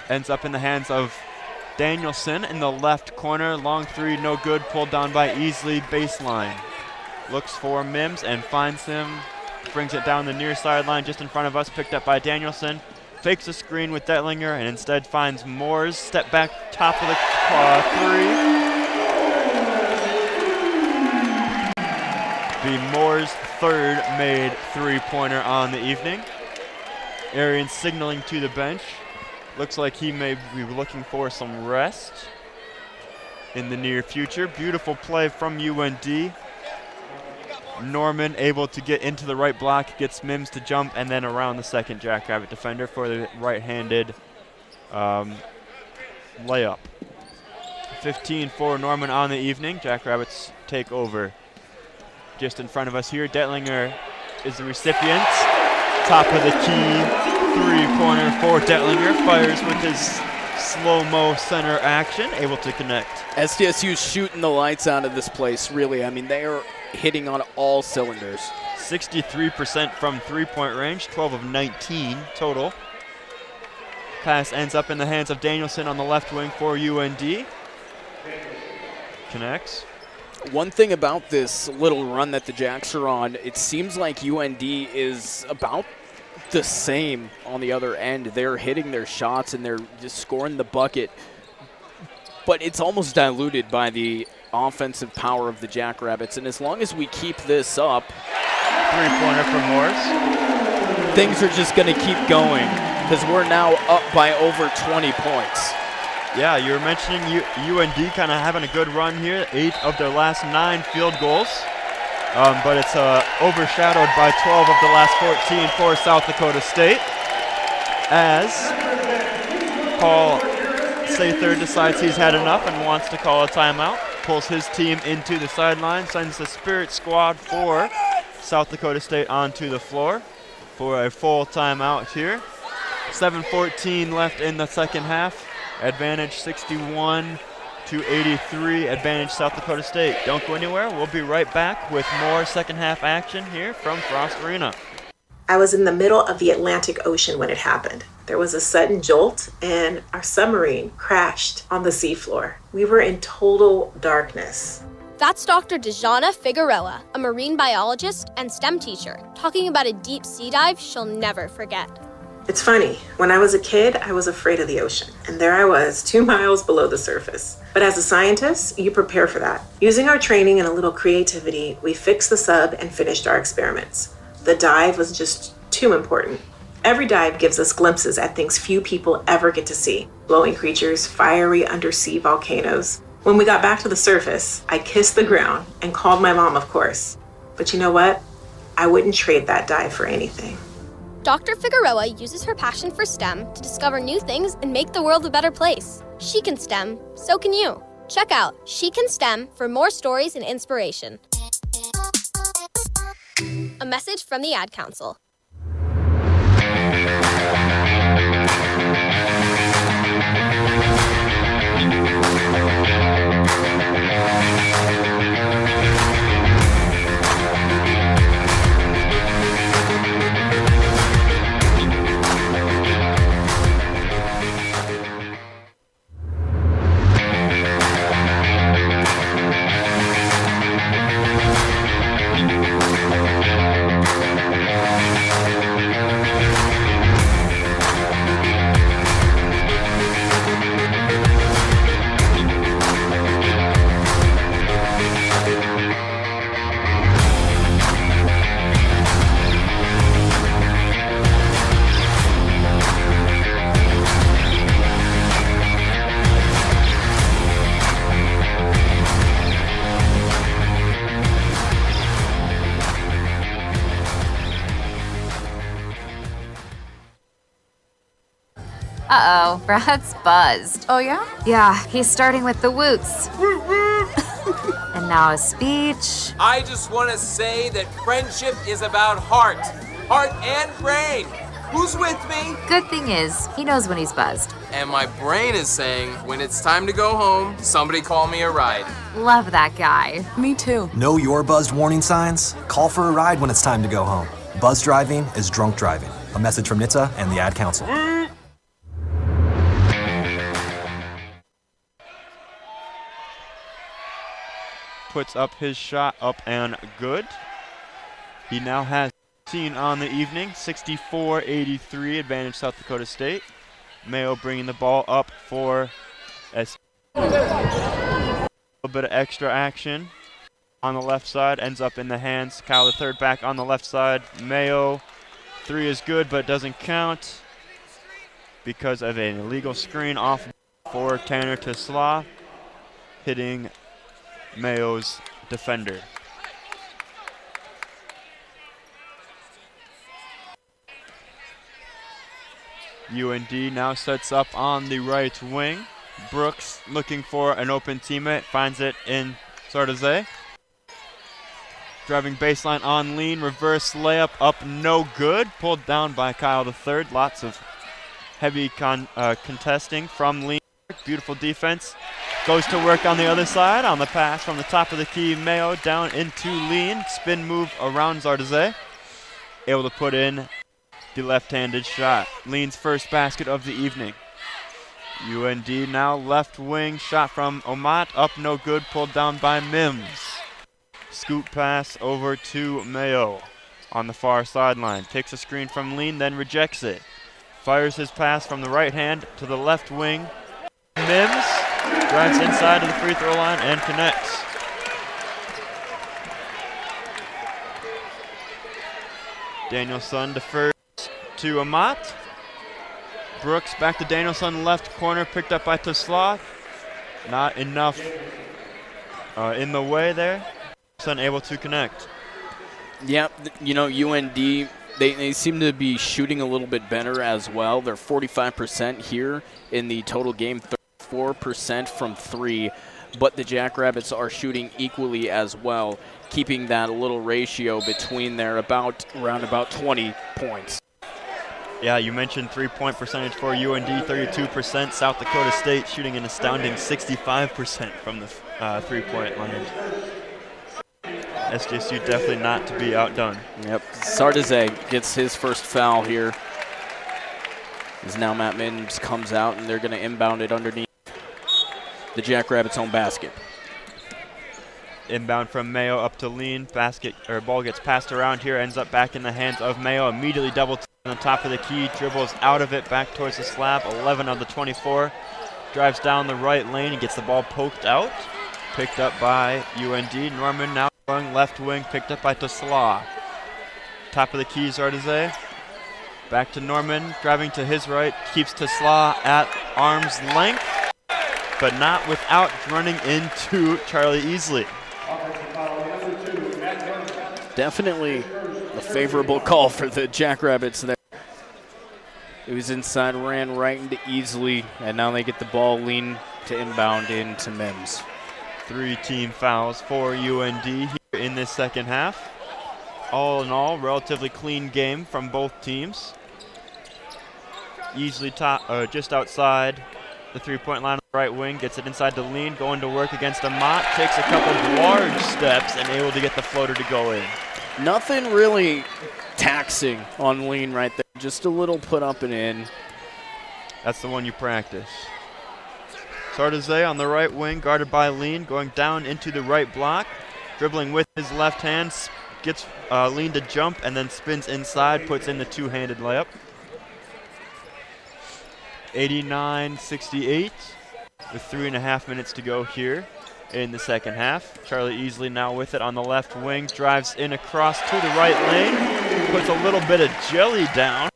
Ends up in the hands of Danielson in the left corner. Long 3, no good. Pulled down by Easley, baseline. Looks for Mims and finds him. Brings it down the near sideline just in front of us. Picked up by Danielson. Fakes a screen with Detlinger and instead finds Moores. Step back, top of the 3. Be Moore's 3rd made three-pointer on the evening. Arians signaling to the bench. Looks like he may be looking for some rest in the near future. Beautiful play from UND. Norman able to get into the right block, gets Mims to jump, and then around the second Jackrabbit defender for the right-handed layup. 15 for Norman on the evening. Jackrabbits take over. Just in front of us here, Detlinger is the recipient. Top of the key, three-pointer for Detlinger. Fires with his slow-mo center action, able to connect. SDSU's shooting the lights out of this place, really. I mean, they are hitting on all cylinders. 63% from three-point range, 12 of 19 total. Pass ends up in the hands of Danielson on the left wing for UND. Connects. One thing about this little run that the Jacks are on, it seems like UND is about the same on the other end. They're hitting their shots and they're just scoring the bucket, but it's almost diluted by the offensive power of the Jackrabbits. And as long as we keep this up, three-pointer from Morris, things are just going to keep going because we're now up by over 20 points. Yeah, you were mentioning UND kind of having a good run here, 8 of their last 9 field goals. But it's overshadowed by 12 of the last 14 for South Dakota State, as Paul Sather decides he's had enough and wants to call a timeout, pulls his team into the sideline, sends the Spirit squad for South Dakota State onto the floor for a full timeout here. 7:14 left in the second half. Advantage 61-83, advantage South Dakota State. Don't go anywhere. We'll be right back with more second half action here from Frost Arena. I was in the middle of the Atlantic Ocean when it happened. There was a sudden jolt and our submarine crashed on the seafloor. We were in total darkness. That's Dr. Dejana Figueroa, a marine biologist and STEM teacher, talking about a deep sea dive she'll never forget. It's funny, when I was a kid, I was afraid of the ocean, and there I was, 2 miles below the surface. But as a scientist, you prepare for that. Using our training and a little creativity, we fixed the sub and finished our experiments. The dive was just too important. Every dive gives us glimpses at things few people ever get to see. Glowing creatures, fiery undersea volcanoes. When we got back to the surface, I kissed the ground and called my mom, of course. But you know what? I wouldn't trade that dive for anything. Dr. Figueroa uses her passion for STEM to discover new things and make the world a better place. She can STEM, so can you. Check out She Can STEM for more stories and inspiration. A message from the Ad Council. Uh-oh, Brad's buzzed. Oh, yeah? Yeah, he's starting with the woots. And now a speech. I just want to say that friendship is about heart and brain. Who's with me? Good thing is, he knows when he's buzzed. And my brain is saying, when it's time to go home, somebody call me a ride. Love that guy. Me too. Know your buzzed warning signs? Call for a ride when it's time to go home. Buzz driving is drunk driving. A message from NHTSA and the Ad Council. Puts up his shot, up and good. He now has 16 on the evening, 64-83, advantage South Dakota State. Mayo bringing the ball up for a little bit of extra action on the left side, ends up in the hands. Kyle the third back on the left side. Mayo, 3 is good but doesn't count because of an illegal screen off for Tanner Tesla, hitting Mayo's defender. UND now sets up on the right wing. Brooks looking for an open teammate, finds it in Sardaze. Driving baseline on lean, reverse layup up, no good. Pulled down by Kyle the third. Lots of heavy contesting from lean. Beautiful defense. Goes to work on the other side on the pass from the top of the key. Mayo down into Lean. Spin move around Zardeze. Able to put in the left-handed shot. Lean's first basket of the evening. UND now left wing. Shot from Omat. Up no good. Pulled down by Mims. Scoop pass over to Mayo on the far sideline. Takes a screen from Lean, then rejects it. Fires his pass from the right hand to the left wing. Mims drives inside to the free throw line and connects. Danielson defers to Amat. Brooks back to Danielson, left corner, picked up by Tesla. Not enough in the way there. Unable to connect. Yeah, you know, UND, they seem to be shooting a little bit better as well. They're 45% here in the total game, 34% from three, but the Jackrabbits are shooting equally as well, keeping that little ratio between there around about 20 points. Yeah, you mentioned 3-point percentage for UND, 32%. South Dakota State shooting an astounding 65% from the three-point line. SJSU definitely not to be outdone. Yep, Zardeze gets his first foul here. As now Matt Mims comes out and they're going to inbound it underneath the Jackrabbits' own basket. Inbound from Mayo up to Lean. Ball gets passed around here, ends up back in the hands of Mayo. Immediately double team on the top of the key, dribbles out of it back towards the slab. 11 of the 24. Drives down the right lane and gets the ball poked out. Picked up by UND. Norman now going left wing, picked up by Tesla. Top of the key, Zardeze. Back to Norman, driving to his right, keeps Tesla at arm's length, but not without running into Charlie Easley. Definitely a favorable call for the Jackrabbits there. It was inside, ran right into Easley, and now they get the ball lean to inbound into Mims. 3 team fouls for UND here in this second half. All in all, relatively clean game from both teams. Easily just outside the three-point line on the right wing, gets it inside to Lean, going to work against Amat, takes a couple large steps and able to get the floater to go in. Nothing really taxing on Lean right there, just a little put up and in. That's the one you practice. Zardeze on the right wing, guarded by Lean, going down into the right block, dribbling with his left hand, gets Lean to jump and then spins inside, puts in the two-handed layup. 89-68 with 3.5 minutes to go here in the second half. Charlie Easley now with it on the left wing, drives in across to the right lane, puts a little bit of jelly down,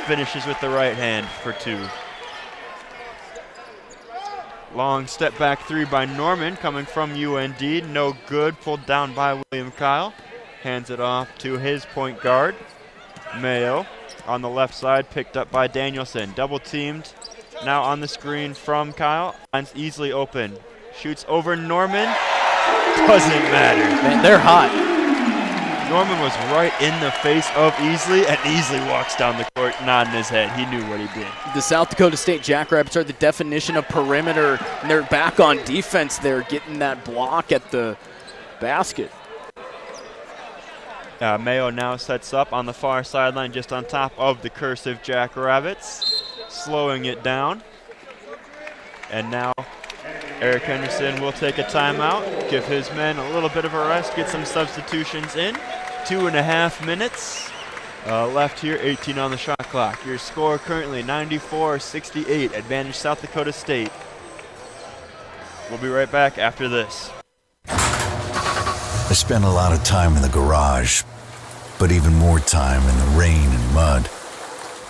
finishes with the right hand for 2. Long step back 3 by Norman coming from UND, no good, pulled down by William Kyle. Hands it off to his point guard, Mayo. On the left side, picked up by Danielson. Double teamed, now on the screen from Kyle. Finds Easley open, shoots over Norman, doesn't matter. Man, they're hot. Norman was right in the face of Easley, and Easley walks down the court nodding his head. He knew what he did. The South Dakota State Jackrabbits are the definition of perimeter, and they're back on defense there, getting that block at the basket. Mayo now sets up on the far sideline just on top of the cursive Jackrabbits, slowing it down. And now Eric Henderson will take a timeout, give his men a little bit of a rest, get some substitutions in. 2.5 minutes left here, 18 on the shot clock. Your score currently 94-68, advantage South Dakota State. We'll be right back after this. I spent a lot of time in the garage, but even more time in the rain and mud.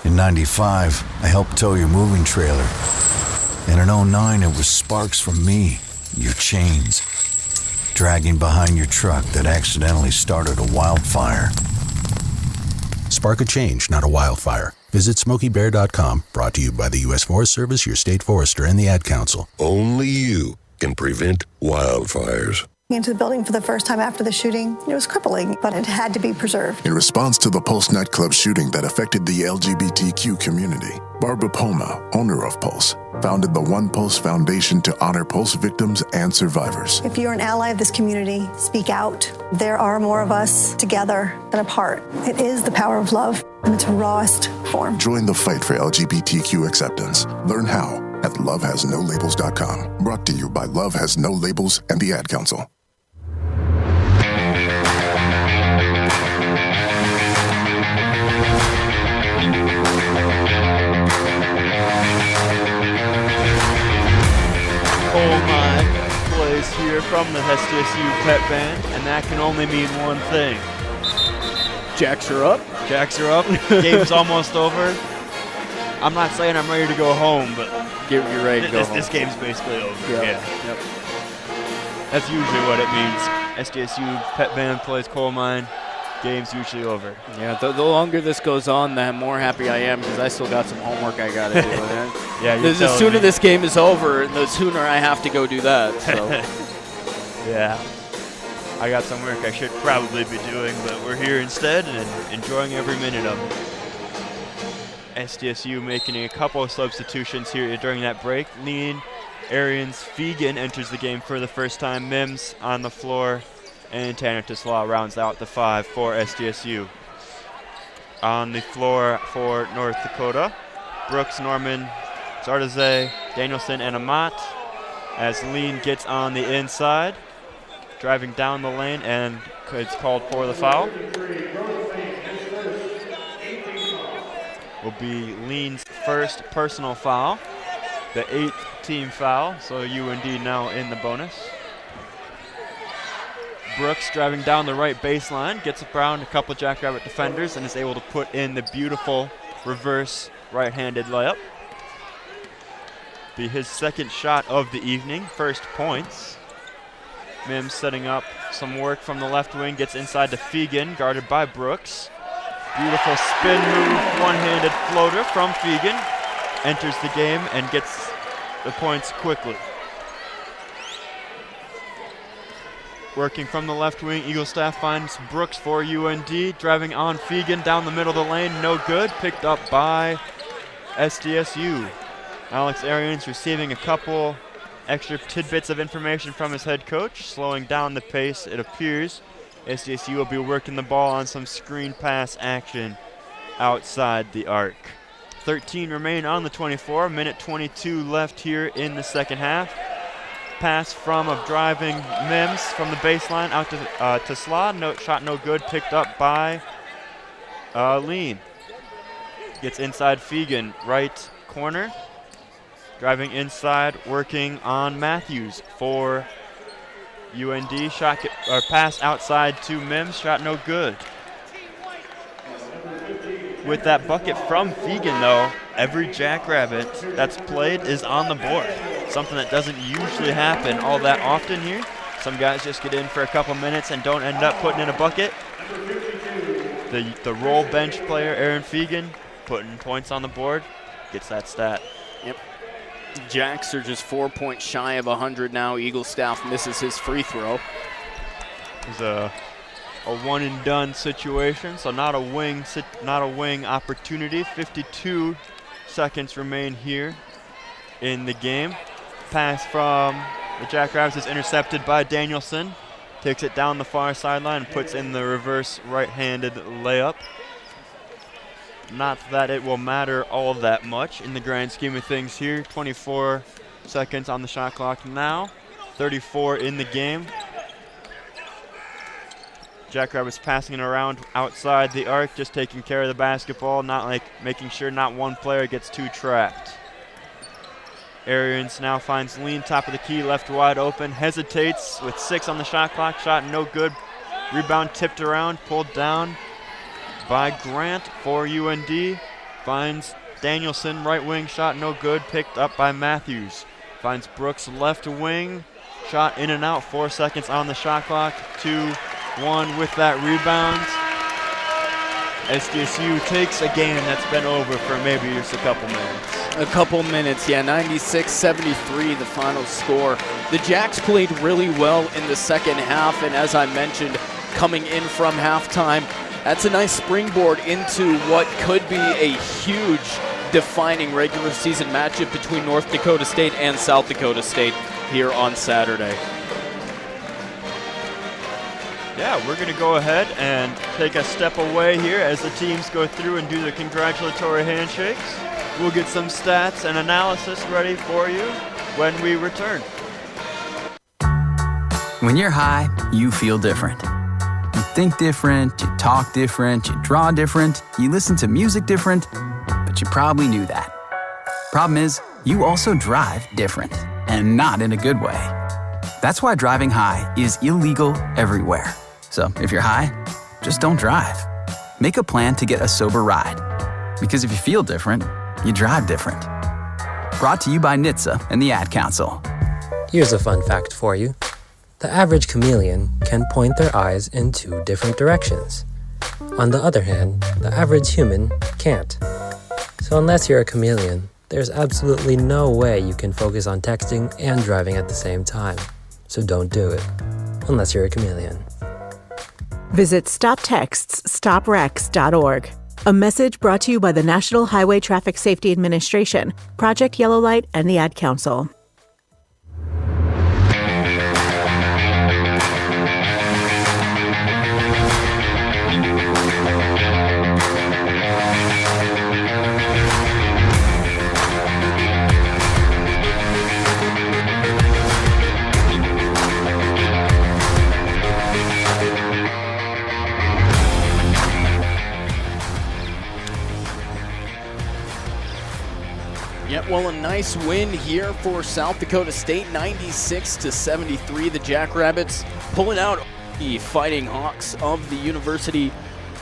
In '95, I helped tow your moving trailer. And in '09, it was sparks from me, your chains, dragging behind your truck that accidentally started a wildfire. Spark a change, not a wildfire. Visit SmokeyBear.com, brought to you by the U.S. Forest Service, your state forester, and the Ad Council. Only you can prevent wildfires. Into the building for the first time after the shooting. It was crippling, but it had to be preserved. In response to the Pulse nightclub shooting that affected the LGBTQ community, Barbara Poma, owner of Pulse, founded the One Pulse Foundation to honor Pulse victims and survivors. If you're an ally of this community, speak out. There are more of us together than apart. It is the power of love in its rawest form. Join the fight for LGBTQ acceptance. Learn how at lovehasnolabels.com. Brought to you by Love Has No Labels and the Ad Council. Coal Mine plays here from the SDSU Pet Band, and that can only mean one thing. Jacks are up. Jacks are up. Game's almost over. I'm not saying I'm ready to go home, but you're ready to go home. This game's basically over. Yep. Yeah. Yep. That's usually what it means. SDSU Pet Band plays Coal Mine. Game's usually over. Yeah, the longer this goes on, the more happy I am because I still got some homework I got to do. Yeah, the sooner this game is over, the sooner I have to go do that. So. Yeah. I got some work I should probably be doing, but we're here instead and enjoying every minute of it. SDSU making a couple of substitutions here during that break. Lean Arians Fegan enters the game for the first time. Mims on the floor. And Tanner Tesla rounds out the 5 for SDSU. On the floor for North Dakota, Brooks, Norman, Zardaze, Danielson, and Amat. As Lean gets on the inside, driving down the lane, and it's called for the foul. Will be Lean's first personal foul, the 8th team foul, so UND now in the bonus. Brooks driving down the right baseline, gets around a couple Jackrabbit defenders and is able to put in the beautiful reverse right-handed layup. Be his second shot of the evening, first points. Mims setting up some work from the left wing, gets inside to Fegan, guarded by Brooks. Beautiful spin move, one-handed floater from Fegan. Enters the game and gets the points quickly. Working from the left wing, Eagle staff finds Brooks for UND, driving on Fegan down the middle of the lane, no good, picked up by SDSU. Alex Arians receiving a couple extra tidbits of information from his head coach, slowing down the pace, it appears. SDSU will be working the ball on some screen pass action outside the arc. 13 remain on the 24, minute 22 left here in the second half. Pass from a driving Mims from the baseline out to Tesla. No shot, no good. Picked up by Lean. Gets inside Fegan, right corner. Driving inside, working on Matthews for UND. Shot or pass outside to Mims. Shot no good. With that bucket from Fegan, though, every Jackrabbit that's played is on the board. Something that doesn't usually happen all that often here. Some guys just get in for a couple minutes and don't end up putting in a bucket. The role bench player, Aaron Fegan, putting points on the board, gets that stat. Yep. Jacks are just 4 points shy of 100 now. Eagle staff misses his free throw. It's a one and done situation, so not a wing opportunity. 52 seconds remain here in the game. Pass from the Jackrabbits is intercepted by Danielson. Takes it down the far sideline and puts in the reverse right-handed layup. Not that it will matter all that much in the grand scheme of things here. 24 seconds on the shot clock now. 34 in the game. Jackrabbits passing it around outside the arc, just taking care of the basketball, not like making sure not one player gets too trapped. Arians now finds Lean, top of the key, left wide open, hesitates with 6 on the shot clock, shot no good. Rebound tipped around, pulled down by Grant for UND. Finds Danielson, right wing, shot no good, picked up by Matthews. Finds Brooks, left wing, shot in and out, 4 seconds on the shot clock, 2-1 with that rebound. SDSU takes a game that's been over for maybe just a couple minutes. A couple minutes, yeah, 96-73 the final score. The Jacks played really well in the second half, and as I mentioned, coming in from halftime, that's a nice springboard into what could be a huge defining regular season matchup between North Dakota State and South Dakota State here on Saturday. Yeah, we're going to go ahead and take a step away here as the teams go through and do the congratulatory handshakes. We'll get some stats and analysis ready for you when we return. When you're high, you feel different. You think different, you talk different, you draw different, you listen to music different, but you probably knew that. Problem is, you also drive different, and not in a good way. That's why driving high is illegal everywhere. So if you're high, just don't drive. Make a plan to get a sober ride. Because if you feel different, you drive different. Brought to you by NHTSA and the Ad Council. Here's a fun fact for you. The average chameleon can point their eyes in 2 different directions. On the other hand, the average human can't. So unless you're a chameleon, there's absolutely no way you can focus on texting and driving at the same time. So don't do it, unless you're a chameleon. Visit StopTextsStopWrecks.org. A message brought to you by the National Highway Traffic Safety Administration, Project Yellow Light, and the Ad Council. Yeah, well, a nice win here for South Dakota State, 96-73. The Jackrabbits pulling out the Fighting Hawks of the University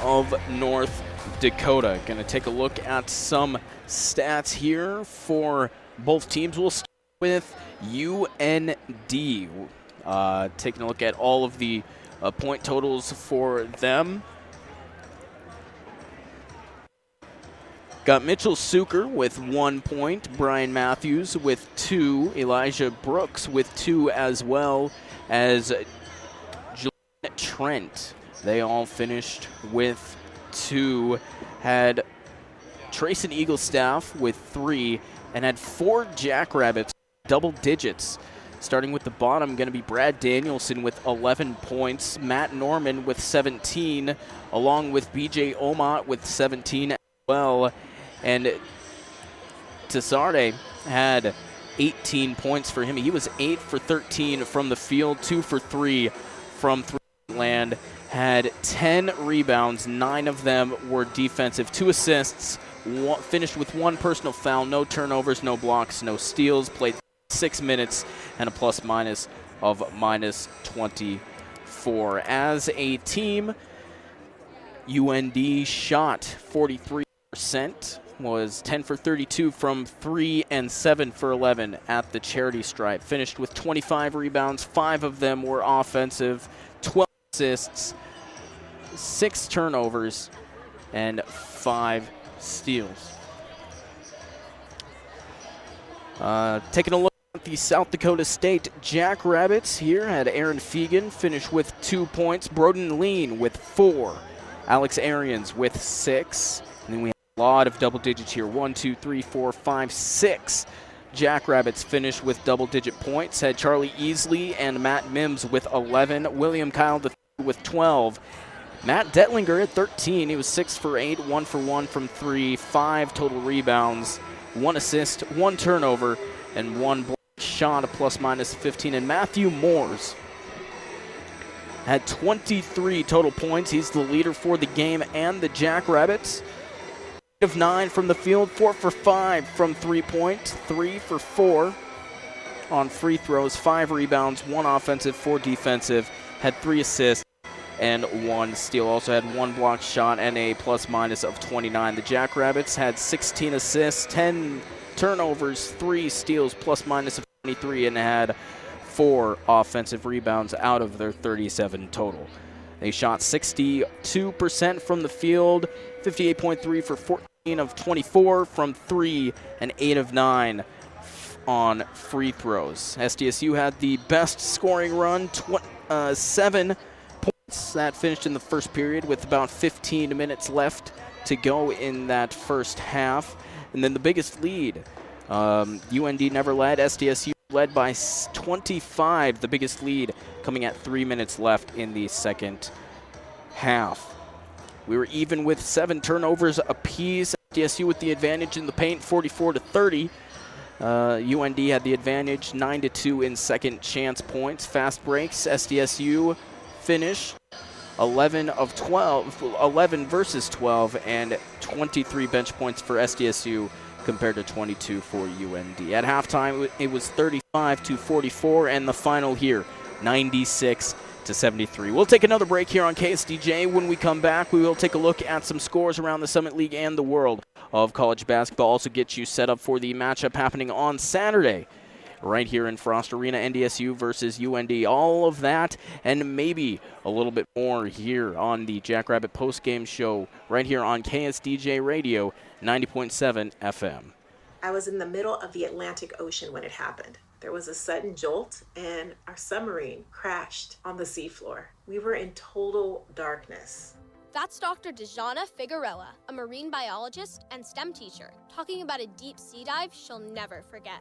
of North Dakota. Going to take a look at some stats here for both teams. We'll start with UND. Taking a look at all of the point totals for them. Got Mitchell Suker with 1 point, Brian Matthews with 2, Elijah Brooks with 2, as well as Julian Trent. They all finished with 2. Had Trayson Eaglestaff with 3, and had 4 Jackrabbits, double digits. Starting with the bottom, going to be Brad Danielson with 11 points, Matt Norman with 17, along with BJ Omot with 17 as well. And Tassarde had 18 points for him. He was 8 for 13 from the field, 2 for 3 from land. Had 10 rebounds, 9 of them were defensive, 2 assists, finished with 1 personal foul, no turnovers, no blocks, no steals, played 6 minutes, and a plus-minus of -24. As a team, UND shot 43%, was 10 for 32 from 3 and 7 for 11 at the charity stripe. Finished with 25 rebounds, 5 of them were offensive, 12 assists, 6 turnovers, and 5 steals. Taking a look at the South Dakota State Jackrabbits here, had Aaron Fegan finish with 2 points, Broden Lean with 4, Alex Arians with 6, and then we have a lot of double digits here, 1, 2, 3, 4, 5, 6 Jackrabbits finished with double-digit points. Had Charlie Easley and Matt Mims with 11, William Kyle with 12, Matt Detlinger at 13. He was 6 for 8, 1 for 1 from 3, 5 total rebounds, 1 assist, 1 turnover, and 1 block shot, a plus-minus 15. And Matthew Moores had 23 total points. He's the leader for the game and the Jackrabbits. 8 of 9 from the field, 4 for 5 from 3-point, 3 for 4 on free throws, 5 rebounds, 1 offensive, 4 defensive, had 3 assists and 1 steal. Also had 1 blocked shot and a plus-minus of 29. The Jackrabbits had 16 assists, 10 turnovers, 3 steals, plus-minus of 23, and had 4 offensive rebounds out of their 37 total. They shot 62% from the field, 58.3 for 14 of 24 from 3, and 8 of 9 on free throws. SDSU had the best scoring run, 7 points. That finished in the first period with about 15 minutes left to go in that first half. And then the biggest lead, UND never led. SDSU led by 25, the biggest lead coming at 3 minutes left in the second half. We were even with 7 turnovers apiece. SDSU with the advantage in the paint, 44-30. UND had the advantage, 9-2 in second chance points. Fast breaks, SDSU finish 11 versus 12, and 23 bench points for SDSU compared to 22 for UND. At halftime, it was 35-44, and the final here, 96-73. We'll take another break here on KSDJ. When we come back, we will take a look at some scores around the Summit League and the world of college basketball. Also get you set up for the matchup happening on Saturday right here in Frost Arena, NDSU versus UND. All of that and maybe a little bit more here on the Jackrabbit postgame show right here on KSDJ Radio 90.7 FM. I was in the middle of the Atlantic Ocean when it happened. There was a sudden jolt and our submarine crashed on the seafloor. We were in total darkness. That's Dr. Dejana Figueroa, a marine biologist and STEM teacher, talking about a deep sea dive she'll never forget.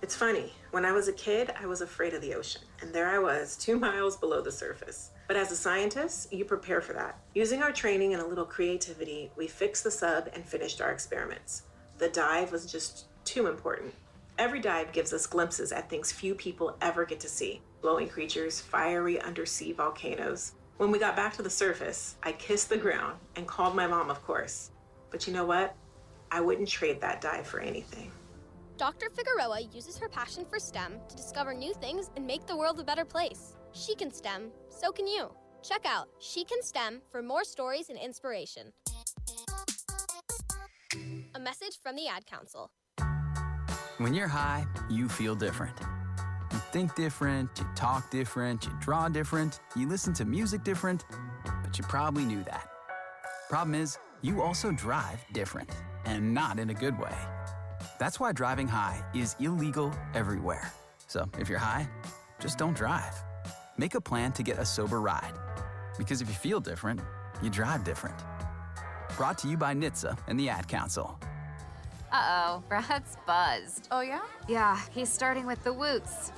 It's funny, when I was a kid, I was afraid of the ocean, and there I was, 2 miles below the surface. But as a scientist, you prepare for that. Using our training and a little creativity, we fixed the sub and finished our experiments. The dive was just too important. Every dive gives us glimpses at things few people ever get to see. Glowing creatures, fiery undersea volcanoes. When we got back to the surface, I kissed the ground and called my mom, of course. But you know what? I wouldn't trade that dive for anything. Dr. Figueroa uses her passion for STEM to discover new things and make the world a better place. She can STEM, so can you. Check out She Can STEM for more stories and inspiration. A message from the Ad Council. When you're high, you feel different. You think different, you talk different, you draw different, you listen to music different, but you probably knew that. Problem is, you also drive different, and not in a good way. That's why driving high is illegal everywhere. So if you're high, just don't drive. Make a plan to get a sober ride. Because if you feel different, you drive different. Brought to you by NHTSA and the Ad Council. Uh-oh, Brad's buzzed. Oh, yeah? Yeah, he's starting with the woots.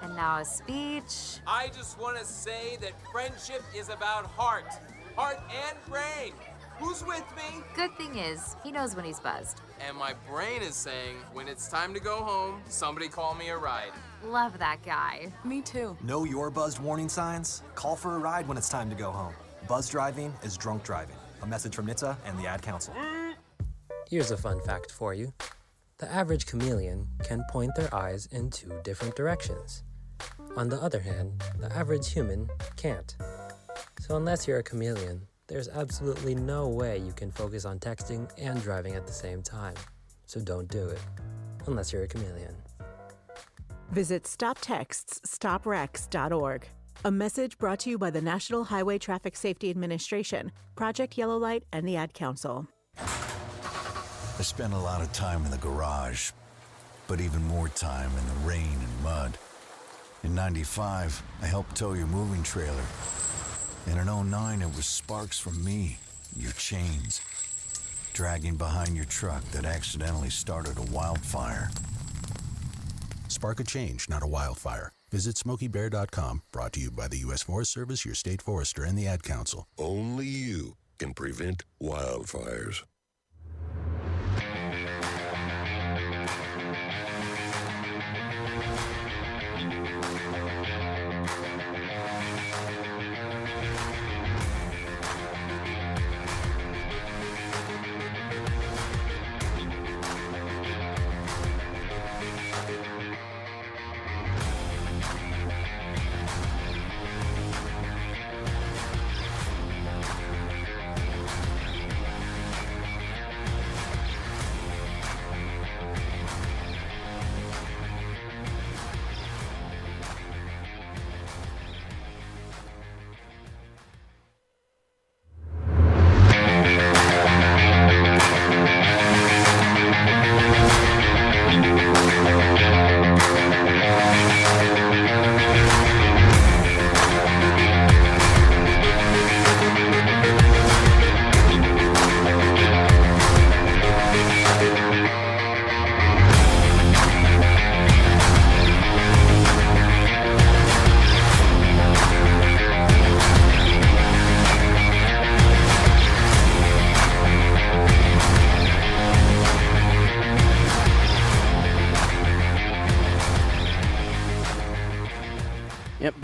And now a speech. I just want to say that friendship is about heart and brain. Who's with me? Good thing is, he knows when he's buzzed. And my brain is saying, when it's time to go home, somebody call me a ride. Love that guy. Me too. Know your buzzed warning signs? Call for a ride when it's time to go home. Buzz driving is drunk driving. A message from NHTSA and the Ad Council. Here's a fun fact for you. The average chameleon can point their eyes in 2 different directions. On the other hand, the average human can't. So unless you're a chameleon, there's absolutely no way you can focus on texting and driving at the same time. So don't do it, unless you're a chameleon. Visit StopTextsStopWrecks.org. A message brought to you by the National Highway Traffic Safety Administration, Project Yellow Light, and the Ad Council. I spent a lot of time in the garage, but even more time in the rain and mud. In '95, I helped tow your moving trailer. And in '09, it was sparks from me, your chains, dragging behind your truck that accidentally started a wildfire. Spark a change, not a wildfire. Visit SmokeyBear.com, brought to you by the U.S. Forest Service, your state forester, and the Ad Council. Only you can prevent wildfires.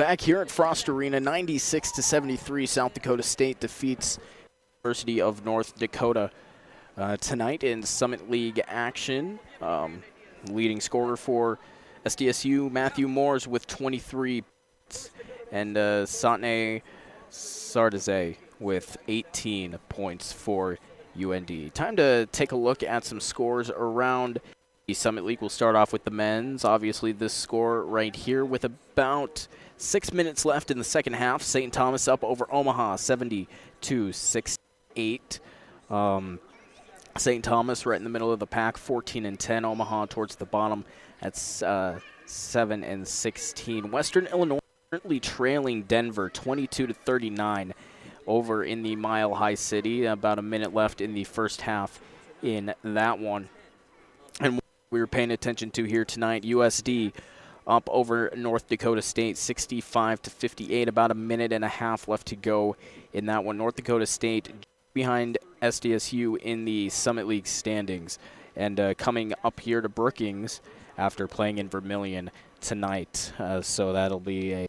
back here at Frost Arena. 96-73, South Dakota State defeats University of North Dakota. Tonight in Summit League action, leading scorer for SDSU, Matthew Moores with 23 points, and Satne Sardaze with 18 points for UND. Time to take a look at some scores around the Summit League. We'll start off with the men's. Obviously, this score right here with about 6 minutes left in the second half. St. Thomas up over Omaha, 70-68. St. Thomas right in the middle of the pack, 14-10. Omaha towards the bottom at 7-16. Western Illinois currently trailing Denver, 22-39. Over in the Mile High City. About a minute left in the first half in that one. And what we were paying attention to here tonight, USD up over North Dakota State, 65-58. About a minute and a half left to go in that one. North Dakota State behind SDSU in the Summit League standings. And coming up here to Brookings after playing in Vermilion tonight. So that'll be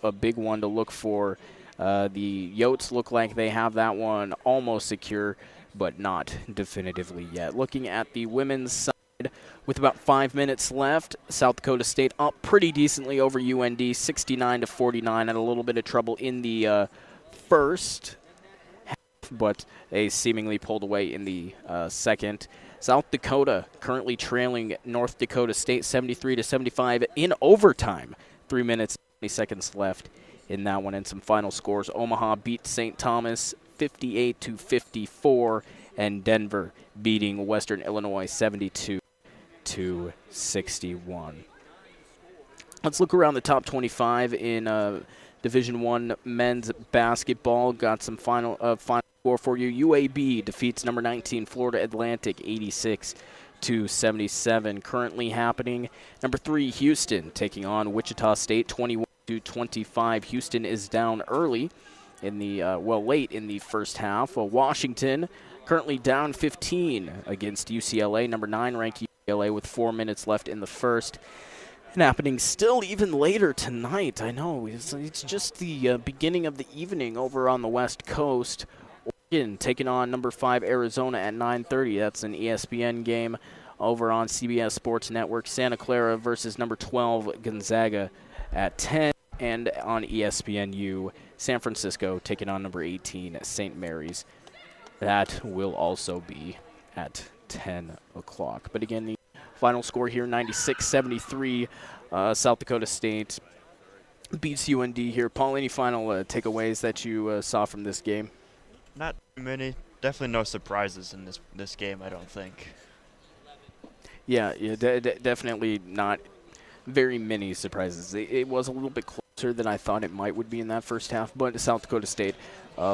a big one to look for. The Yotes look like they have that one almost secure, but not definitively yet. Looking at the women's side, with about 5 minutes left, South Dakota State up pretty decently over UND, 69-49. Had a little bit of trouble in the first half, but they seemingly pulled away in the second. South Dakota currently trailing North Dakota State, 73-75 in overtime. 3 minutes and 20 seconds left in that one. And some final scores. Omaha beat St. Thomas 58-54, and Denver beating Western Illinois 72-61. Let's look around the top 25 in Division I men's basketball. Got some final score for you. UAB defeats number 19 Florida Atlantic 86-77. Currently happening. Number 3 Houston taking on Wichita State 21-25. Houston is down early in the late in the first half. Washington currently down 15 against UCLA. Number 9 ranked UCLA with 4 minutes left in the first. And happening still even later tonight. I know it's just the beginning of the evening over on the West Coast. Oregon taking on number 5 Arizona at 9:30. That's an ESPN game over on CBS Sports Network. Santa Clara versus number 12 Gonzaga at 10. And on ESPNU, San Francisco taking on number 18 St. Mary's. That will also be at 10 o'clock. But again, the final score here, 96-73. South Dakota State beats UND here. Paul, any final takeaways that you saw from this game? Not too many. Definitely no surprises in this game, I don't think. Yeah, definitely not very many surprises. It was a little bit closer than I thought it would be in that first half, but South Dakota State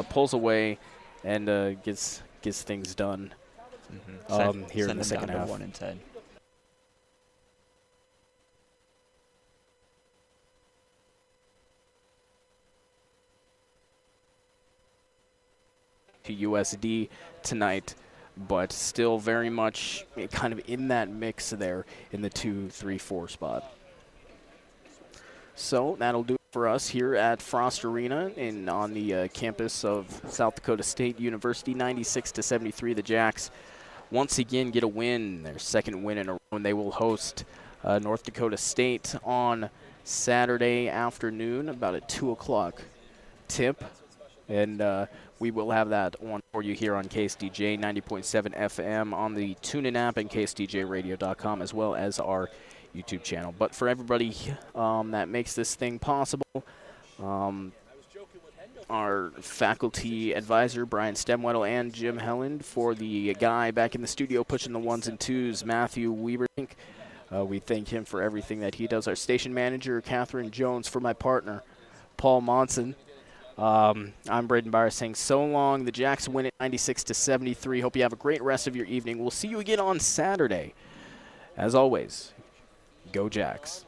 pulls away and gets things done here in the second half. 1-10. To USD tonight, but still very much kind of in that mix there in the 2, 3, 4 spot. So that'll do it for us here at Frost Arena on the campus of South Dakota State University. 96-73. The Jacks once again get a win, their second win in a row, and they will host North Dakota State on Saturday afternoon, about a 2 o'clock tip. And we will have that on for you here on KSDJ 90.7 FM on the TuneIn app and KSDJRadio.com, as well as our YouTube channel. But for everybody that makes this thing possible, our faculty advisor, Brian Stemwedel, and Jim Helland, for the guy back in the studio pushing the 1s and 2s, Matthew Weberink. We thank him for everything that he does. Our station manager, Catherine Jones, for my partner, Paul Monson. I'm Braden Byers saying so long. The Jacks win it 96-73. Hope you have a great rest of your evening. We'll see you again on Saturday. As always, go Jacks.